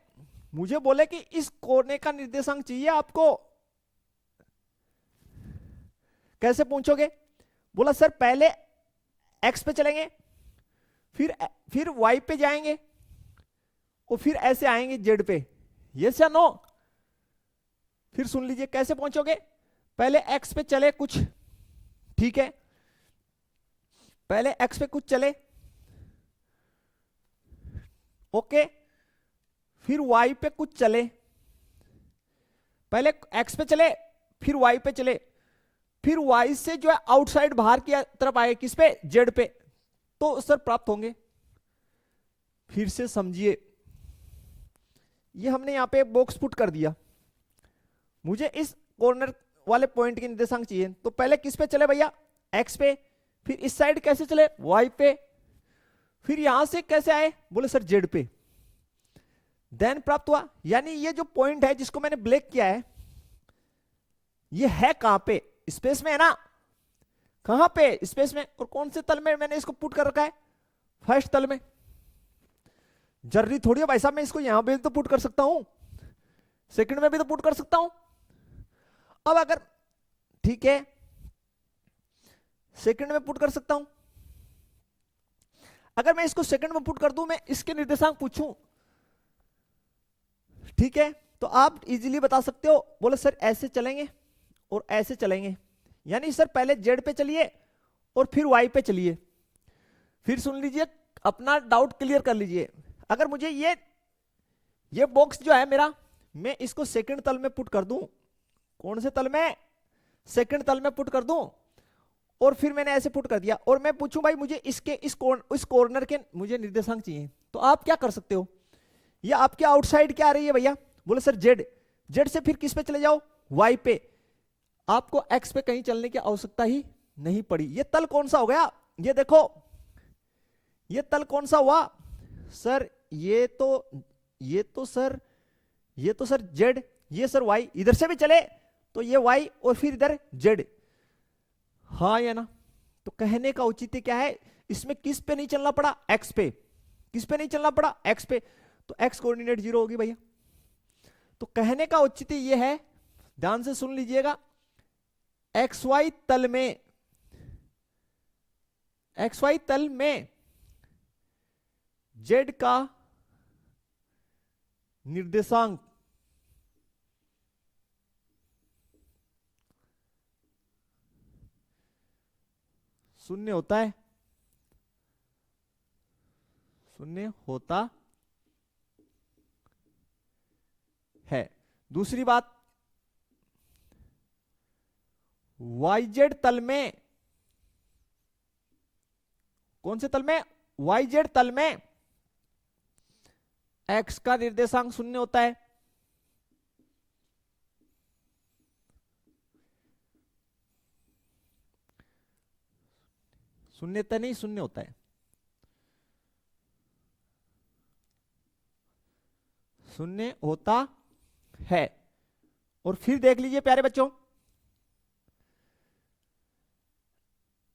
मुझे बोले कि इस कोने का निर्देशांक चाहिए आपको, कैसे पहुंचोगे? बोला सर पहले एक्स पे चलेंगे, फिर वाई पे जाएंगे, और फिर ऐसे आएंगे जेड पे। यस या नो? फिर सुन लीजिए कैसे पहुंचोगे। पहले एक्स पे चले कुछ, ठीक है, पहले एक्स पे कुछ चले, ओके, फिर वाई पे कुछ चले, पहले एक्स पे चले फिर वाई पे चले, फिर y से जो है आउटसाइड बाहर की तरफ आए, किस पे, z पे, तो सर प्राप्त होंगे। फिर से समझिए, ये हमने यहां पे बॉक्स पुट कर दिया, मुझे इस कॉर्नर वाले पॉइंट के निर्देशांक चाहिए, तो पहले किस पे चले भैया, x पे, फिर इस साइड कैसे चले, y पे, फिर यहां से कैसे आए, बोले सर z पे, देन प्राप्त हुआ। यानी ये जो पॉइंट है जिसको मैंने ब्लैक किया है, ये है कहां पे, स्पेस में है ना, कहां पे, स्पेस में, और कौन से तल में मैंने इसको पुट कर रखा है, फर्स्ट तल में। जरूरी थोड़ी है भाई साहब मैं इसको यहां पे तो पुट कर सकता हूं, सेकंड में भी तो पुट कर सकता हूं। अब अगर ठीक है सेकंड में पुट कर सकता हूं, अगर मैं इसको सेकंड में पुट कर दूं, मैं इसके निर्देशांक पूछूं, ठीक है, तो आप इजीली बता सकते हो, बोले सर ऐसे चलेंगे और ऐसे चलेंगे, यानी सर पहले जेड पे चलिए और फिर वाई पे चलिए। फिर सुन लीजिए, अपना डाउट क्लियर कर लीजिए। अगर मुझे ये बॉक्स जो है मेरा, मैं इसको सेकंड तल में पुट कर दूं, कौन से तल में, सेकंड तल में पुट कर दूं, और फिर मैंने ऐसे पुट कर दिया, और मैं पूछूं भाई मुझे इसके इस कॉर्नर के मुझे निर्देशांक चाहिए, तो आप क्या कर सकते हो, ये आपके आउटसाइड क्या आ रही है भैया, बोले सर जेड, जेड से फिर किस पे चले जाओ, वाई पे, आपको एक्स पे कहीं चलने की आवश्यकता ही नहीं पड़ी। ये तल कौन सा हो गया, ये देखो, ये तल कौन सा हुआ सर, ये तो सर जेड, ये सर वाई, इधर से भी चले तो ये वाई और फिर इधर जेड, हाँ या ना। तो कहने का औचित्य क्या है, इसमें किस पे नहीं चलना पड़ा, एक्स पे, किस पे नहीं चलना पड़ा, एक्स पे, तो एक्स कोऑर्डिनेट 0 होगी भैया। तो कहने का औचित्य ये है, ध्यान से सुन लीजिएगा, एक्स वाई तल में, एक्स वाई तल में जेड का निर्देशांक शून्य होता है, शून्य होता है। दूसरी बात, YZ तल में, कौन से तल में, YZ तल में x का निर्देशांक शून्य होता है। शून्यता नहीं, शून्य होता है, शून्य होता है। और फिर देख लीजिए प्यारे बच्चों,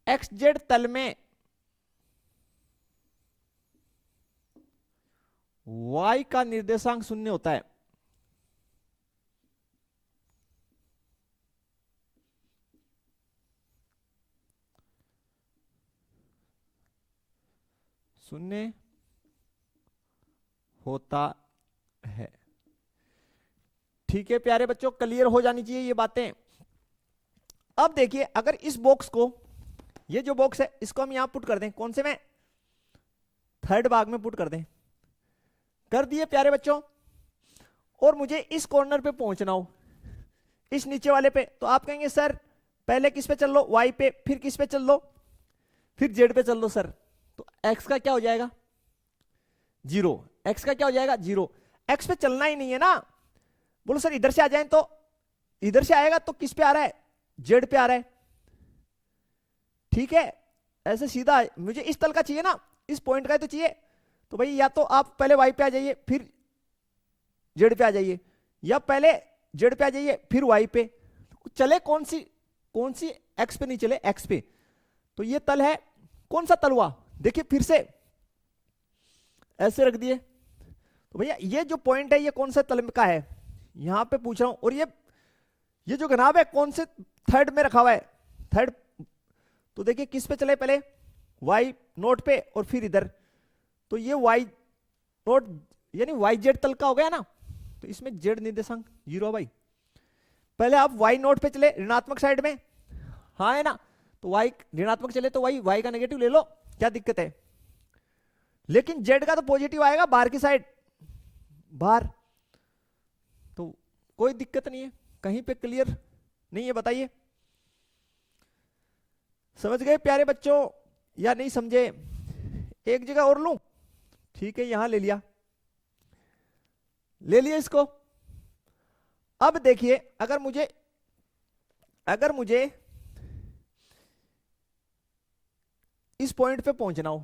XZ तल में y का निर्देशांक शून्य होता है। शून्य होता है, ठीक है प्यारे बच्चों, क्लियर हो जानी चाहिए ये बातें। अब देखिए, अगर इस बॉक्स को, ये जो बॉक्स है इसको हम यहां पुट कर दें, कौन से में, थर्ड भाग में पुट कर दें, कर दिए प्यारे बच्चों, और मुझे इस कॉर्नर पे पहुंचना हो, इस नीचे वाले पे, तो आप कहेंगे सर पहले किस पे चल लो, वाई पे, फिर किस पे चल लो, फिर जेड पे चल लो सर, तो एक्स का क्या हो जाएगा, 0, एक्स का क्या हो जाएगा, 0, एक्स पे चलना ही नहीं है ना। बोलो सर इधर से आ जाए, तो इधर से आएगा तो किस पे आ रहा है, जेड पे आ रहा है, ठीक है, ऐसे सीधा, मुझे इस तल का चाहिए ना, इस पॉइंट का तो चाहिए, तो भाई या तो आप पहले वाई पे आ जाइए फिर जेड पे आ जाइए, या पहले जेड पे आ जाइए फिर वाई पे, चले कौन सी एक्स पे नहीं चले, एक्स पे, तो ये तल है, कौन सा तल हुआ, देखिए फिर से ऐसे रख दिए, तो भैया ये जो पॉइंट है ये कौन सा तल का है, यहां पे पूछ रहा हूं, और ये जो घनाभ है कौन से थर्ड में रखा हुआ है, थर्ड, तो देखिए किस पे चले, पहले वाई नोट पे और फिर इधर, तो ये वाई नोट यानी वाई जेड तल का हो गया ना, तो इसमें जेड निर्देशांक 0 भाई। पहले आप वाई नोट पे चले ऋणात्मक साइड में, हाँ है ना, तो वाई ऋणात्मक चले तो वाई का नेगेटिव ले लो, क्या दिक्कत है, लेकिन जेड का तो पॉजिटिव आएगा बाहर की साइड, बाहर, तो कोई दिक्कत नहीं है, कहीं पे क्लियर नहीं है बताइए। समझ गए प्यारे बच्चों या नहीं समझे? एक जगह और लूं? ठीक है, यहां ले लिया, ले लिया इसको। अब देखिए, अगर मुझे इस पॉइंट पे पहुंचना हो,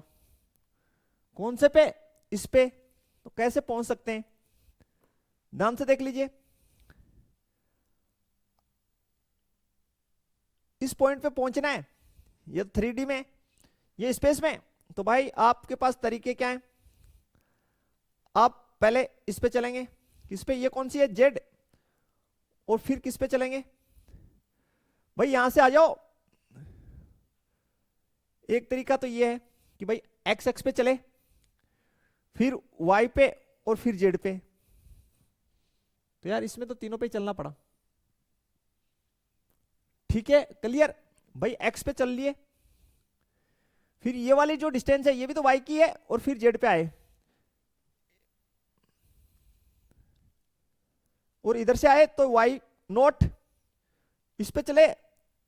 कौन से पे? इस पे, तो कैसे पहुंच सकते हैं? ध्यान से देख लीजिए, इस पॉइंट पे पहुंचना है, ये 3D में, ये स्पेस में, तो भाई आपके पास तरीके क्या है? आप पहले इस पे चलेंगे, किस पे? ये कौन सी है? जेड। और फिर किस पे चलेंगे? भाई यहां से आ जाओ। एक तरीका तो ये है कि भाई एक्स एक्स पे चले, फिर वाई पे, और फिर जेड पे। तो यार इसमें तो तीनों पे ही चलना पड़ा। ठीक है, क्लियर? भाई एक्स पे चल लिए, फिर ये वाली जो डिस्टेंस है ये भी तो वाई की है, और फिर जेड पे आए, और इधर से आए तो वाई नॉट, इस पे चले।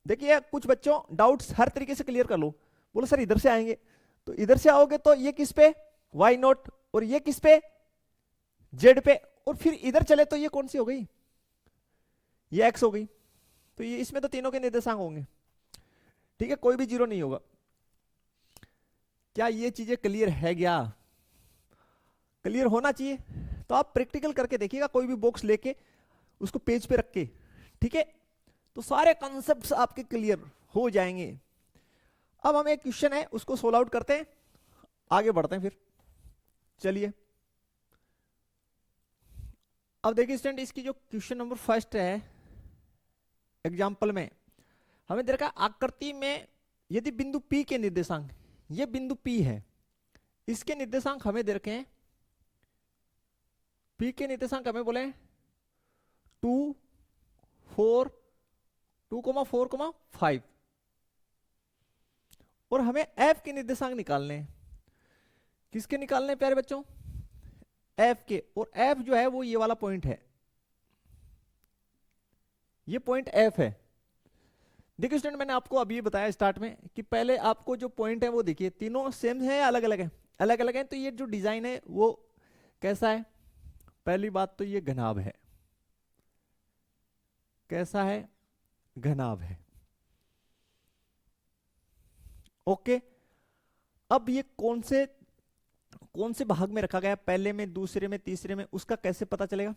देखिए कुछ बच्चों डाउट्स हर तरीके से क्लियर कर लो। बोलो सर इधर से आएंगे, तो इधर से आओगे तो ये किस पे? Y naught. और ये किस पे? जेड पे। और फिर इधर चले तो ये कौन सी हो गई? ये एक्स हो गई। तो ये इसमें तो तीनों के निर्देशांक होंगे। ठीक है, कोई भी जीरो नहीं होगा। क्या ये चीजें क्लियर है? क्या क्लियर होना चाहिए? तो आप प्रैक्टिकल करके देखिएगा, कोई भी बॉक्स लेके उसको पेज पे रख के, ठीक है, तो सारे कॉन्सेप्ट्स आपके क्लियर हो जाएंगे। अब हमें एक क्वेश्चन है, उसको सोल्व आउट करते हैं, आगे बढ़ते हैं फिर। चलिए अब देखिए स्टूडेंट, इसकी जो क्वेश्चन नंबर फर्स्ट है एग्जाम्पल में, हमें दे रखा है आकृति में यदि बिंदु P के निर्देशांक, ये बिंदु P है, इसके निर्देशांक हमें दे रखे हैं, P के निर्देशांक हमें बोले 2, 4, 2,4,5, और हमें F के निर्देशांक निकालने हैं। किसके निकालने हैं प्यारे बच्चों? F के। और F जो है वो ये वाला पॉइंट है, ये पॉइंट F है। देखिए स्टूडेंट, मैंने आपको अभी बताया स्टार्ट में कि पहले आपको जो पॉइंट है वो देखिए, तीनों सेम है या अलग अलग है? अलग अलग है। तो ये जो डिजाइन है वो कैसा है? पहली बात तो ये घनाभ है। कैसा है? घनाभ है। ओके, अब ये कौन से भाग में रखा गया? पहले में, दूसरे में, तीसरे में, उसका कैसे पता चलेगा?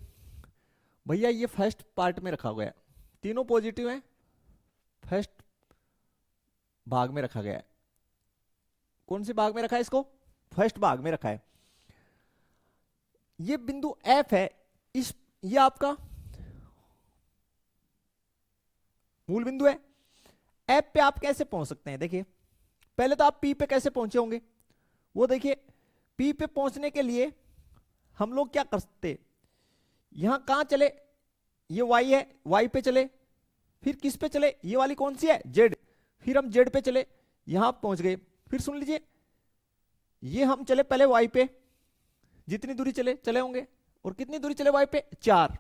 भैया ये फर्स्ट पार्ट में रखा गया है, तीनों पॉजिटिव हैं, फर्स्ट भाग में रखा गया है। कौन से भाग में रखा है इसको? फर्स्ट भाग में रखा है। ये बिंदु F है, ये आपका मूल बिंदु है। F पे आप कैसे पहुंच सकते हैं? देखिए पहले तो आप P पे कैसे पहुंचे होंगे वो देखिए। P पे पहुंचने के लिए हम लोग क्या कर सकते? यहां कहां चले? ये Y है, Y पे चले, फिर किस पे चले? ये वाली कौन सी है? Z। फिर हम Z पे चले, यहां पहुंच गए। फिर सुन लीजिए, ये हम चले पहले Y पे, जितनी दूरी चले होंगे, और कितनी दूरी चले Y पे? 4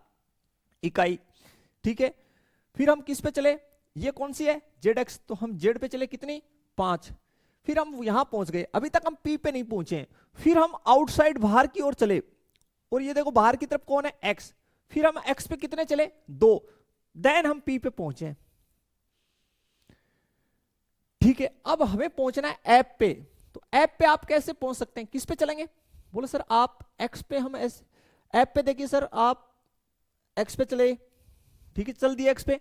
इकाई। ठीक है, फिर हम किस पे चले? ये कौन सी है? ZX। तो हम Z पे चले कितनी? 5। फिर हम यहां पहुंच गए, अभी तक हम P पे नहीं पहुंचे। फिर हम आउटसाइड बाहर की ओर चले, और ये देखो बाहर की तरफ कौन है? X। फिर हम X पे कितने चले? 2। देन हम P पे पहुंचे। ठीक है, अब हमें पहुंचना है ऐप पे। तो ऐप पे आप कैसे पहुंच सकते हैं? किस पे चलेंगे? बोले सर आप X पे, हम ऐप पे देखिए सर, आप X पे चले, ठीक है, चल दिए X पे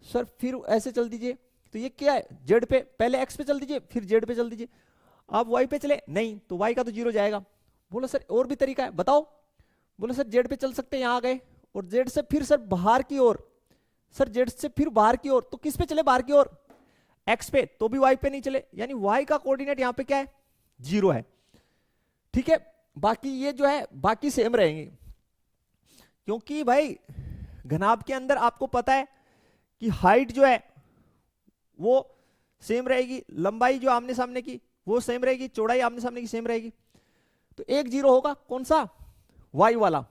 सर, फिर ऐसे चल दीजिए। तो ये क्या है? Z पे। पहले X पे चल दीजिए, फिर Z पे चल दीजिए। आप Y पे चले, नहीं तो Y का तो 0 जाएगा। बोलो सर और भी तरीका है, बताओ। बोले सर Z पे चल सकते हैं, यहां आ गए, और Z से फिर सर बाहर की ओर। सर Z से फिर बाहर की ओर, तो किस पे चले बाहर की ओर? X पे। तो भी Y पे नहीं चले, यानी Y का कोऑर्डिनेट यहां पे क्या है? 0 है। ठीक है, बाकी ये जो है बाकी सेम रहेंगे, क्योंकि भाई घनाभ के अंदर आपको पता है कि हाइट जो है वो सेम रहेगी, लंबाई जो आमने सामने की वो सेम रहेगी, चौड़ाई आमने सामने की सेम रहेगी। तो एक 0 होगा, कौन सा? Y वाला।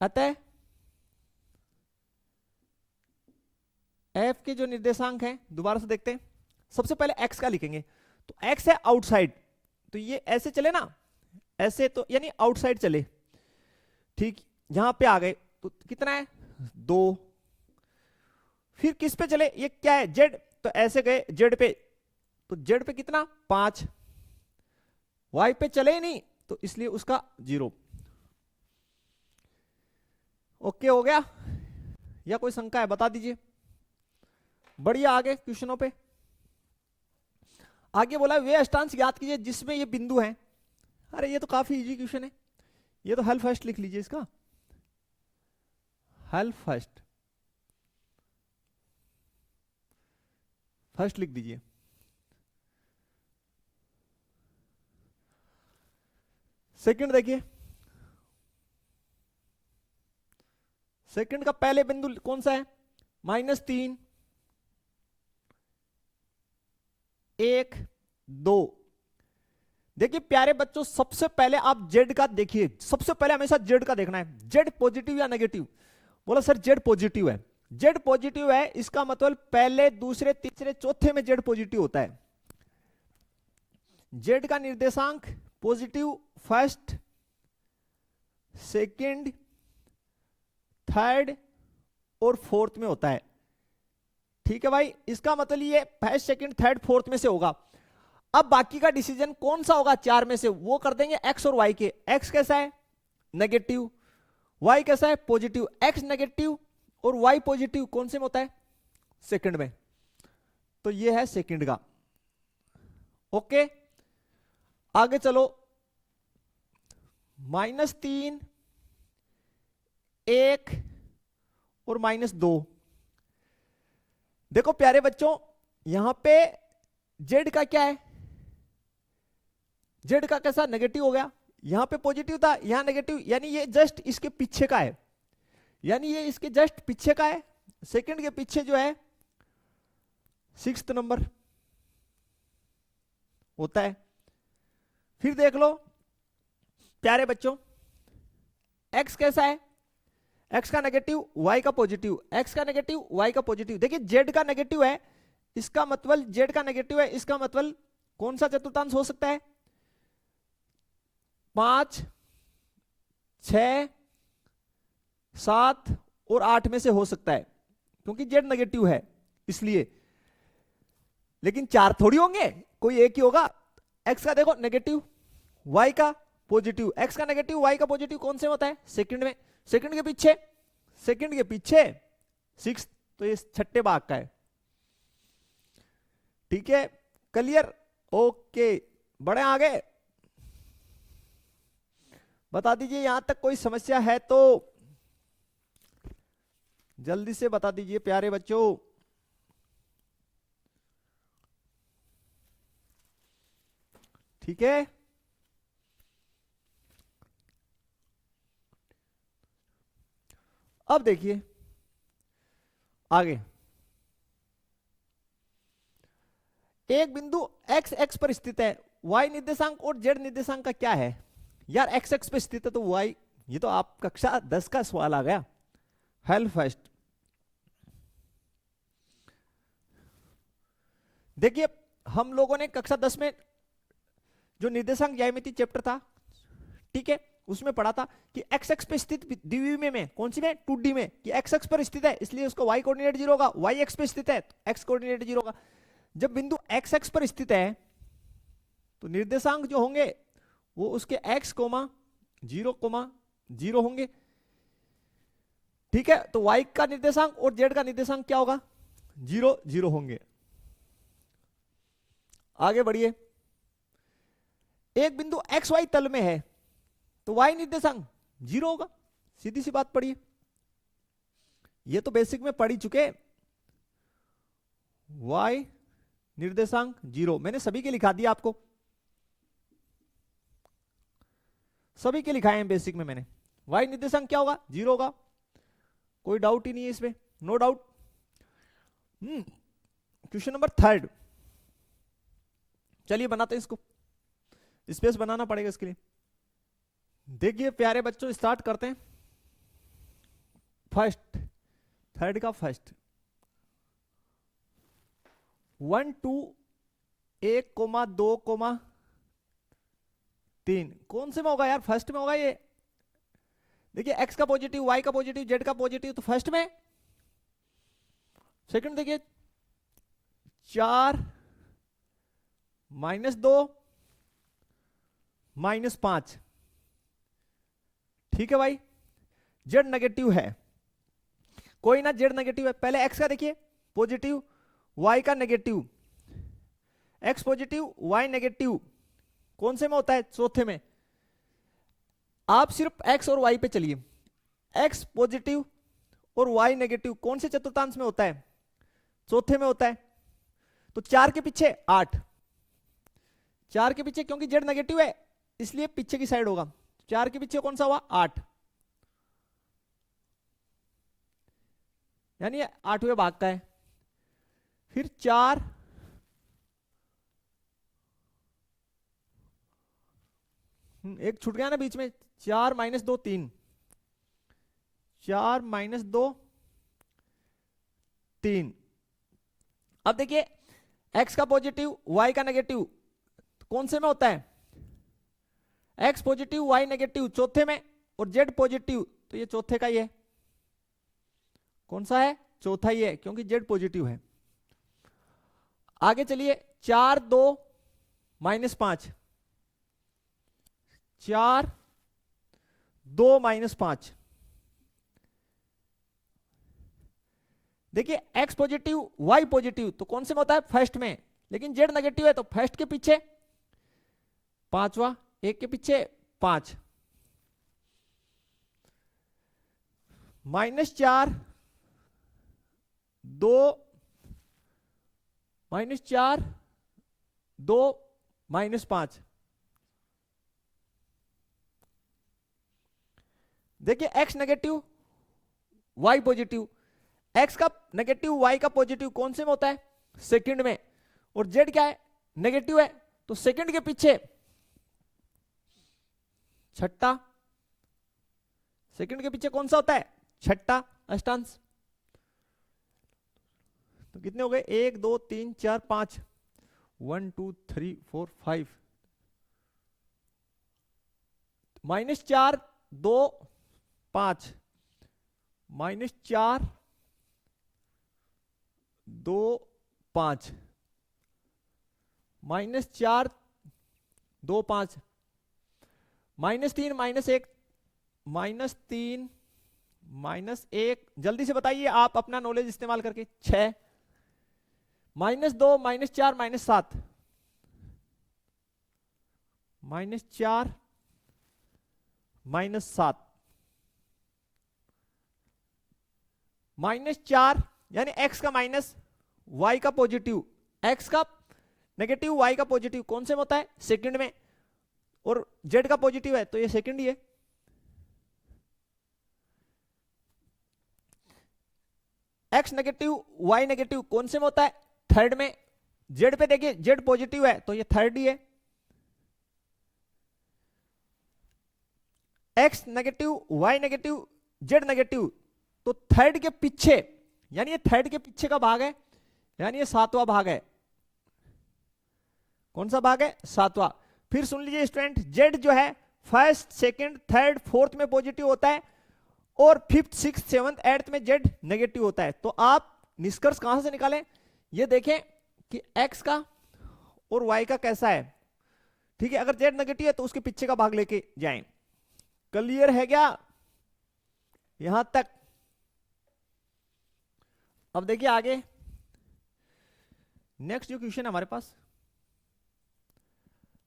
अतः F के जो निर्देशांक हैं, दोबारा से देखते हैं, सबसे पहले x का लिखेंगे, तो x है आउटसाइड, तो ये ऐसे चले ना, ऐसे, तो यानी आउटसाइड चले, ठीक, यहां पे आ गए, तो कितना है 2। फिर किस पे चले, ये क्या है z, तो ऐसे गए z पे, तो z पे कितना 5, y पे चले ही नहीं, तो इसलिए उसका 0। ओके हो गया, या कोई शंका है बता दीजिए। बढ़िया, आगे क्वेश्चनों पे। आगे बोला वे अष्टांश ज्ञात कीजिए जिसमें ये बिंदु हैं। अरे ये तो काफी इजी क्वेश्चन है, ये तो हल फर्स्ट लिख लीजिए इसका, हल फर्स्ट, फर्स्ट लिख दीजिए। सेकंड देखिए, सेकंड का पहले बिंदु कौन सा है, -3 1 2। देखिए प्यारे बच्चों, सबसे पहले आप जेड का देखिए, सबसे पहले हमेशा जेड का देखना है, जेड पॉजिटिव या नेगेटिव। बोला सर जेड पॉजिटिव है, जेड पॉजिटिव है, इसका मतलब पहले दूसरे तीसरे चौथे में जेड पॉजिटिव होता है। जेड का निर्देशांक पॉजिटिव फर्स्ट, सेकंड, थर्ड और फोर्थ में होता है। ठीक है भाई, इसका मतलब ये फर्स्ट सेकंड थर्ड फोर्थ में से होगा। अब बाकी का डिसीजन कौन सा होगा चार में से, वो कर देंगे एक्स और वाई के। एक्स कैसा है नेगेटिव, वाई कैसा है पॉजिटिव। एक्स नेगेटिव और वाई पॉजिटिव कौन से में होता है, सेकंड में, तो ये है सेकंड का। ओके, आगे चलो, -3 1 और -2। देखो प्यारे बच्चों, यहां पे जेड का क्या है, जेड का कैसा नेगेटिव हो गया, यहां पे पॉजिटिव था यहां नेगेटिव, यानी ये जस्ट इसके पीछे का है, यानी ये इसके जस्ट पीछे का है, सेकंड के पीछे जो है 6th नंबर होता है। फिर देख लो प्यारे बच्चों, एक्स कैसा है, एक्स का नेगेटिव वाई का पॉजिटिव, एक्स का नेगेटिव वाई का पॉजिटिव। देखिए जेड का नेगेटिव है, इसका मतलब जेड का नेगेटिव है, इसका मतलब कौन सा चतुर्थांश हो सकता है, 5 6 7 और 8 में से हो सकता है, क्योंकि जेड नेगेटिव है इसलिए। लेकिन चार थोड़ी होंगे, कोई एक ही होगा। एक्स का देखो नेगेटिव, वाई का पॉजिटिव, एक्स का नेगेटिव वाई का पॉजिटिव कौन से होता है, सेकंड में, सेकंड के पीछे, सेकंड के पीछे 6, तो ये छठे भाग का है। ठीक है, क्लियर, ओके, बढ़े आगे। बता दीजिए यहां तक कोई समस्या है तो जल्दी से बता दीजिए प्यारे बच्चों। ठीक है, अब देखिए आगे, एक बिंदु एक्स एक्स पर स्थित है, वाई निर्देशांक और जेड निर्देशांक का क्या है। यार एक्स एक्स पर स्थित है तो वाई, ये तो आप कक्षा 10 का सवाल आ गया। हेल फर्स्ट, देखिए हम लोगों ने कक्षा 10 में जो निर्देशांक ज्यामिति चैप्टर था, ठीक है, उसमें पढ़ा था कि एक्स एक्स पे स्थित द्विविमीय में, कौन सी में 2D में, कि एक्स एक्स पर स्थित है इसलिए उसका वाई कोऑर्डिनेट 0 होगा, वाई एक्स पे स्थित है तो एक्स कोऑर्डिनेट 0 होगा। जब बिंदु एक्स एक्स पर स्थित है तो निर्देशांक जो होंगे वो उसके x, 0, होंगे। ठीक है, तो y का निर्देशांक और z का निर्देशांक क्या होगा, 0, 0 होंगे। आगे बढ़िए, एक बिंदु एक्स वाई तल में है तो y निर्देशांक 0 होगा, सीधी सी बात पढ़िए, ये तो बेसिक में पढ़ ही चुके। y निर्देशांक 0, मैंने सभी के लिखा दिया आपको, सभी के लिखाए हैं बेसिक में मैंने। y निर्देशांक क्या होगा, 0 होगा, कोई डाउट ही नहीं है इसमें, नो डाउट। क्वेश्चन नंबर 3, चलिए बनाते हैं इसको, स्पेस बनाना पड़ेगा इसके लिए। देखिए प्यारे बच्चों, स्टार्ट करते हैं। फर्स्ट, थर्ड का फर्स्ट, 1 2 1,2,3 कौन से में होगा यार? फर्स्ट में होगा ये। देखिए x का पॉजिटिव, y का पॉजिटिव, z का पॉजिटिव, तो फर्स्ट में। सेकंड देखिए 4 -2 -5, ठीक है भाई। z नेगेटिव है, कोई ना, z नेगेटिव है। पहले x का देखिए पॉजिटिव, y का negative, x positive y negative, कौन से में होता है? चौथे में। आप सिर्फ x और y पे चलिए, x पॉजिटिव और y नेगेटिव कौन से चतुर्थांश में होता है? चौथे में होता है। तो 4 के पीछे 8, 4 के पीछे, क्योंकि z नेगेटिव है इसलिए पीछे की साइड होगा। 4 के पीछे कौन सा हुआ? 8, यानी 8वें भाग का है। फिर 4 एक छूट गया ना बीच में, 4 -2 3, 4 -2 3। अब देखिए x का पॉजिटिव y का नेगेटिव कौन से में होता है? x पॉजिटिव y नेगेटिव चौथे में, और z पॉजिटिव, तो ये चौथे का ही है। कौन सा है? चौथा ही है, क्योंकि z पॉजिटिव है। आगे चलिए 4 2 -5, 4 2 -5। देखिए x पॉजिटिव y पॉजिटिव तो कौन से में होता है? फर्स्ट में, लेकिन z नेगेटिव है तो फर्स्ट के पीछे पांचवा, एक के पीछे 5, -4 2 -4 2 -5। देखिए x negative y positive, x का नेगेटिव y का पॉजिटिव कौन से में होता है? सेकंड में, और z क्या है? नेगेटिव है, तो सेकंड के पीछे छठा, सेकंड के पीछे कौन सा होता है? छठा अष्टांश। तो कितने हो गए? 1 2 3 4 5, 1 2 3 4 5, -4 2 5, -4 2 5, -4 2 5, -3 -1, -3 -1, जल्दी से बताइए आप अपना नॉलेज इस्तेमाल करके। 6, -2 -4 -7, -4 -7, -4, यानी x का माइनस y का पॉजिटिव, x का नेगेटिव y का पॉजिटिव कौन से में होता है? सेकंड में, और z का पॉजिटिव है तो ये सेकंड ही है। x नेगेटिव y नेगेटिव कौन से में होता है? थर्ड में। z पे देखिए z पॉजिटिव है तो ये थर्ड ही है। x negative y negative z negative, तो थर्ड के पीछे, यानी ये थर्ड के पीछे का भाग है, यानी ये सातवां भाग है। कौन सा भाग है? सातवां। फिर सुन लीजिए स्टूडेंट, z जो है फर्स्ट सेकंड थर्ड फोर्थ में पॉजिटिव होता है, और फिफ्थ सिक्स सेवंथ एट्थ में z नेगेटिव होता है। तो आप निष्कर्ष कहां से निकालें? ये देखें कि x का और y का कैसा है, ठीक है। अगर z नेगेटिव है तो उसके पीछे का भाग लेके जाएं। क्लियर है क्या यहां तक? अब देखिए आगे नेक्स्ट जो क्वेश्चन है हमारे पास,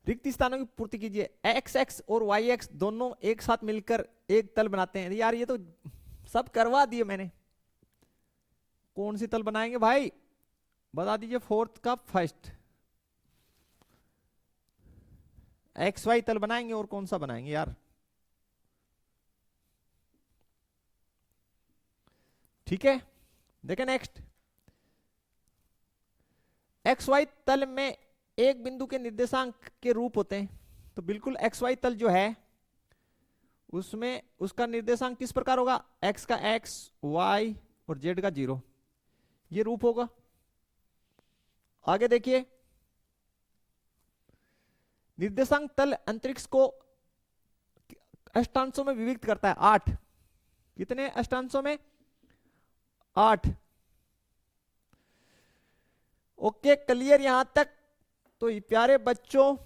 रिक्त स्थानों की पूर्ति कीजिए। एक्स एक्स और वाई एक्स दोनों एक साथ मिलकर एक तल बनाते हैं। यार ये तो सब करवा दिए मैंने। कौन सी तल बनाएंगे भाई बता दीजिए? फोर्थ का फर्स्ट एक्स वाई तल बनाएंगे, और कौन सा बनाएंगे यार? ठीक है, देखें नेक्स्ट। एक्स वाई तल में एक बिंदु के निर्देशांक के रूप होते हैं, तो बिल्कुल एक्स वाई तल जो है उसमें उसका निर्देशांक किस प्रकार होगा? एक्स का एक्स, वाई और जेड का 0, ये रूप होगा। आगे देखिए निर्देशांक तल अंतरिक्ष को अष्टांशों में विभक्त करता है 8। कितने अष्टांशों में? 8। ओके, क्लियर यहां तक? तो ये प्यारे बच्चों,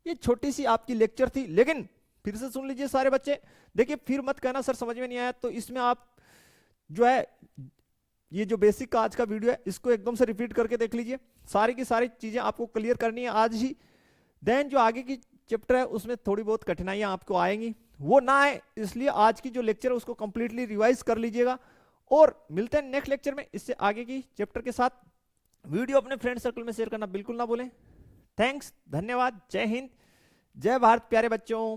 ये छोटी सी आपकी लेक्चर थी, लेकिन फिर से सुन लीजिए सारे बच्चे। देखिए फिर मत कहना सर समझ में नहीं आया, तो इसमें आप जो है ये जो बेसिक का आज का वीडियो है इसको एकदम से रिपीट करके देख लीजिए। सारी की सारी चीजें आपको क्लियर करनी है आज ही। देन जो आगे की चैप्टर है उसमें थोड़ी बहुत कठिनाइयां आपको आएंगी, वो ना आए इसलिए आज की जो लेक्चर है उसको कंप्लीटली रिवाइज कर लीजिएगा। और मिलते हैं नेक्स्ट लेक्चर में इससे आगे की चैप्टर के साथ। वीडियो अपने फ्रेंड सर्कल में शेयर करना बिल्कुल ना भूलें। थैंक्स, धन्यवाद, जय हिंद, जय भारत प्यारे बच्चों।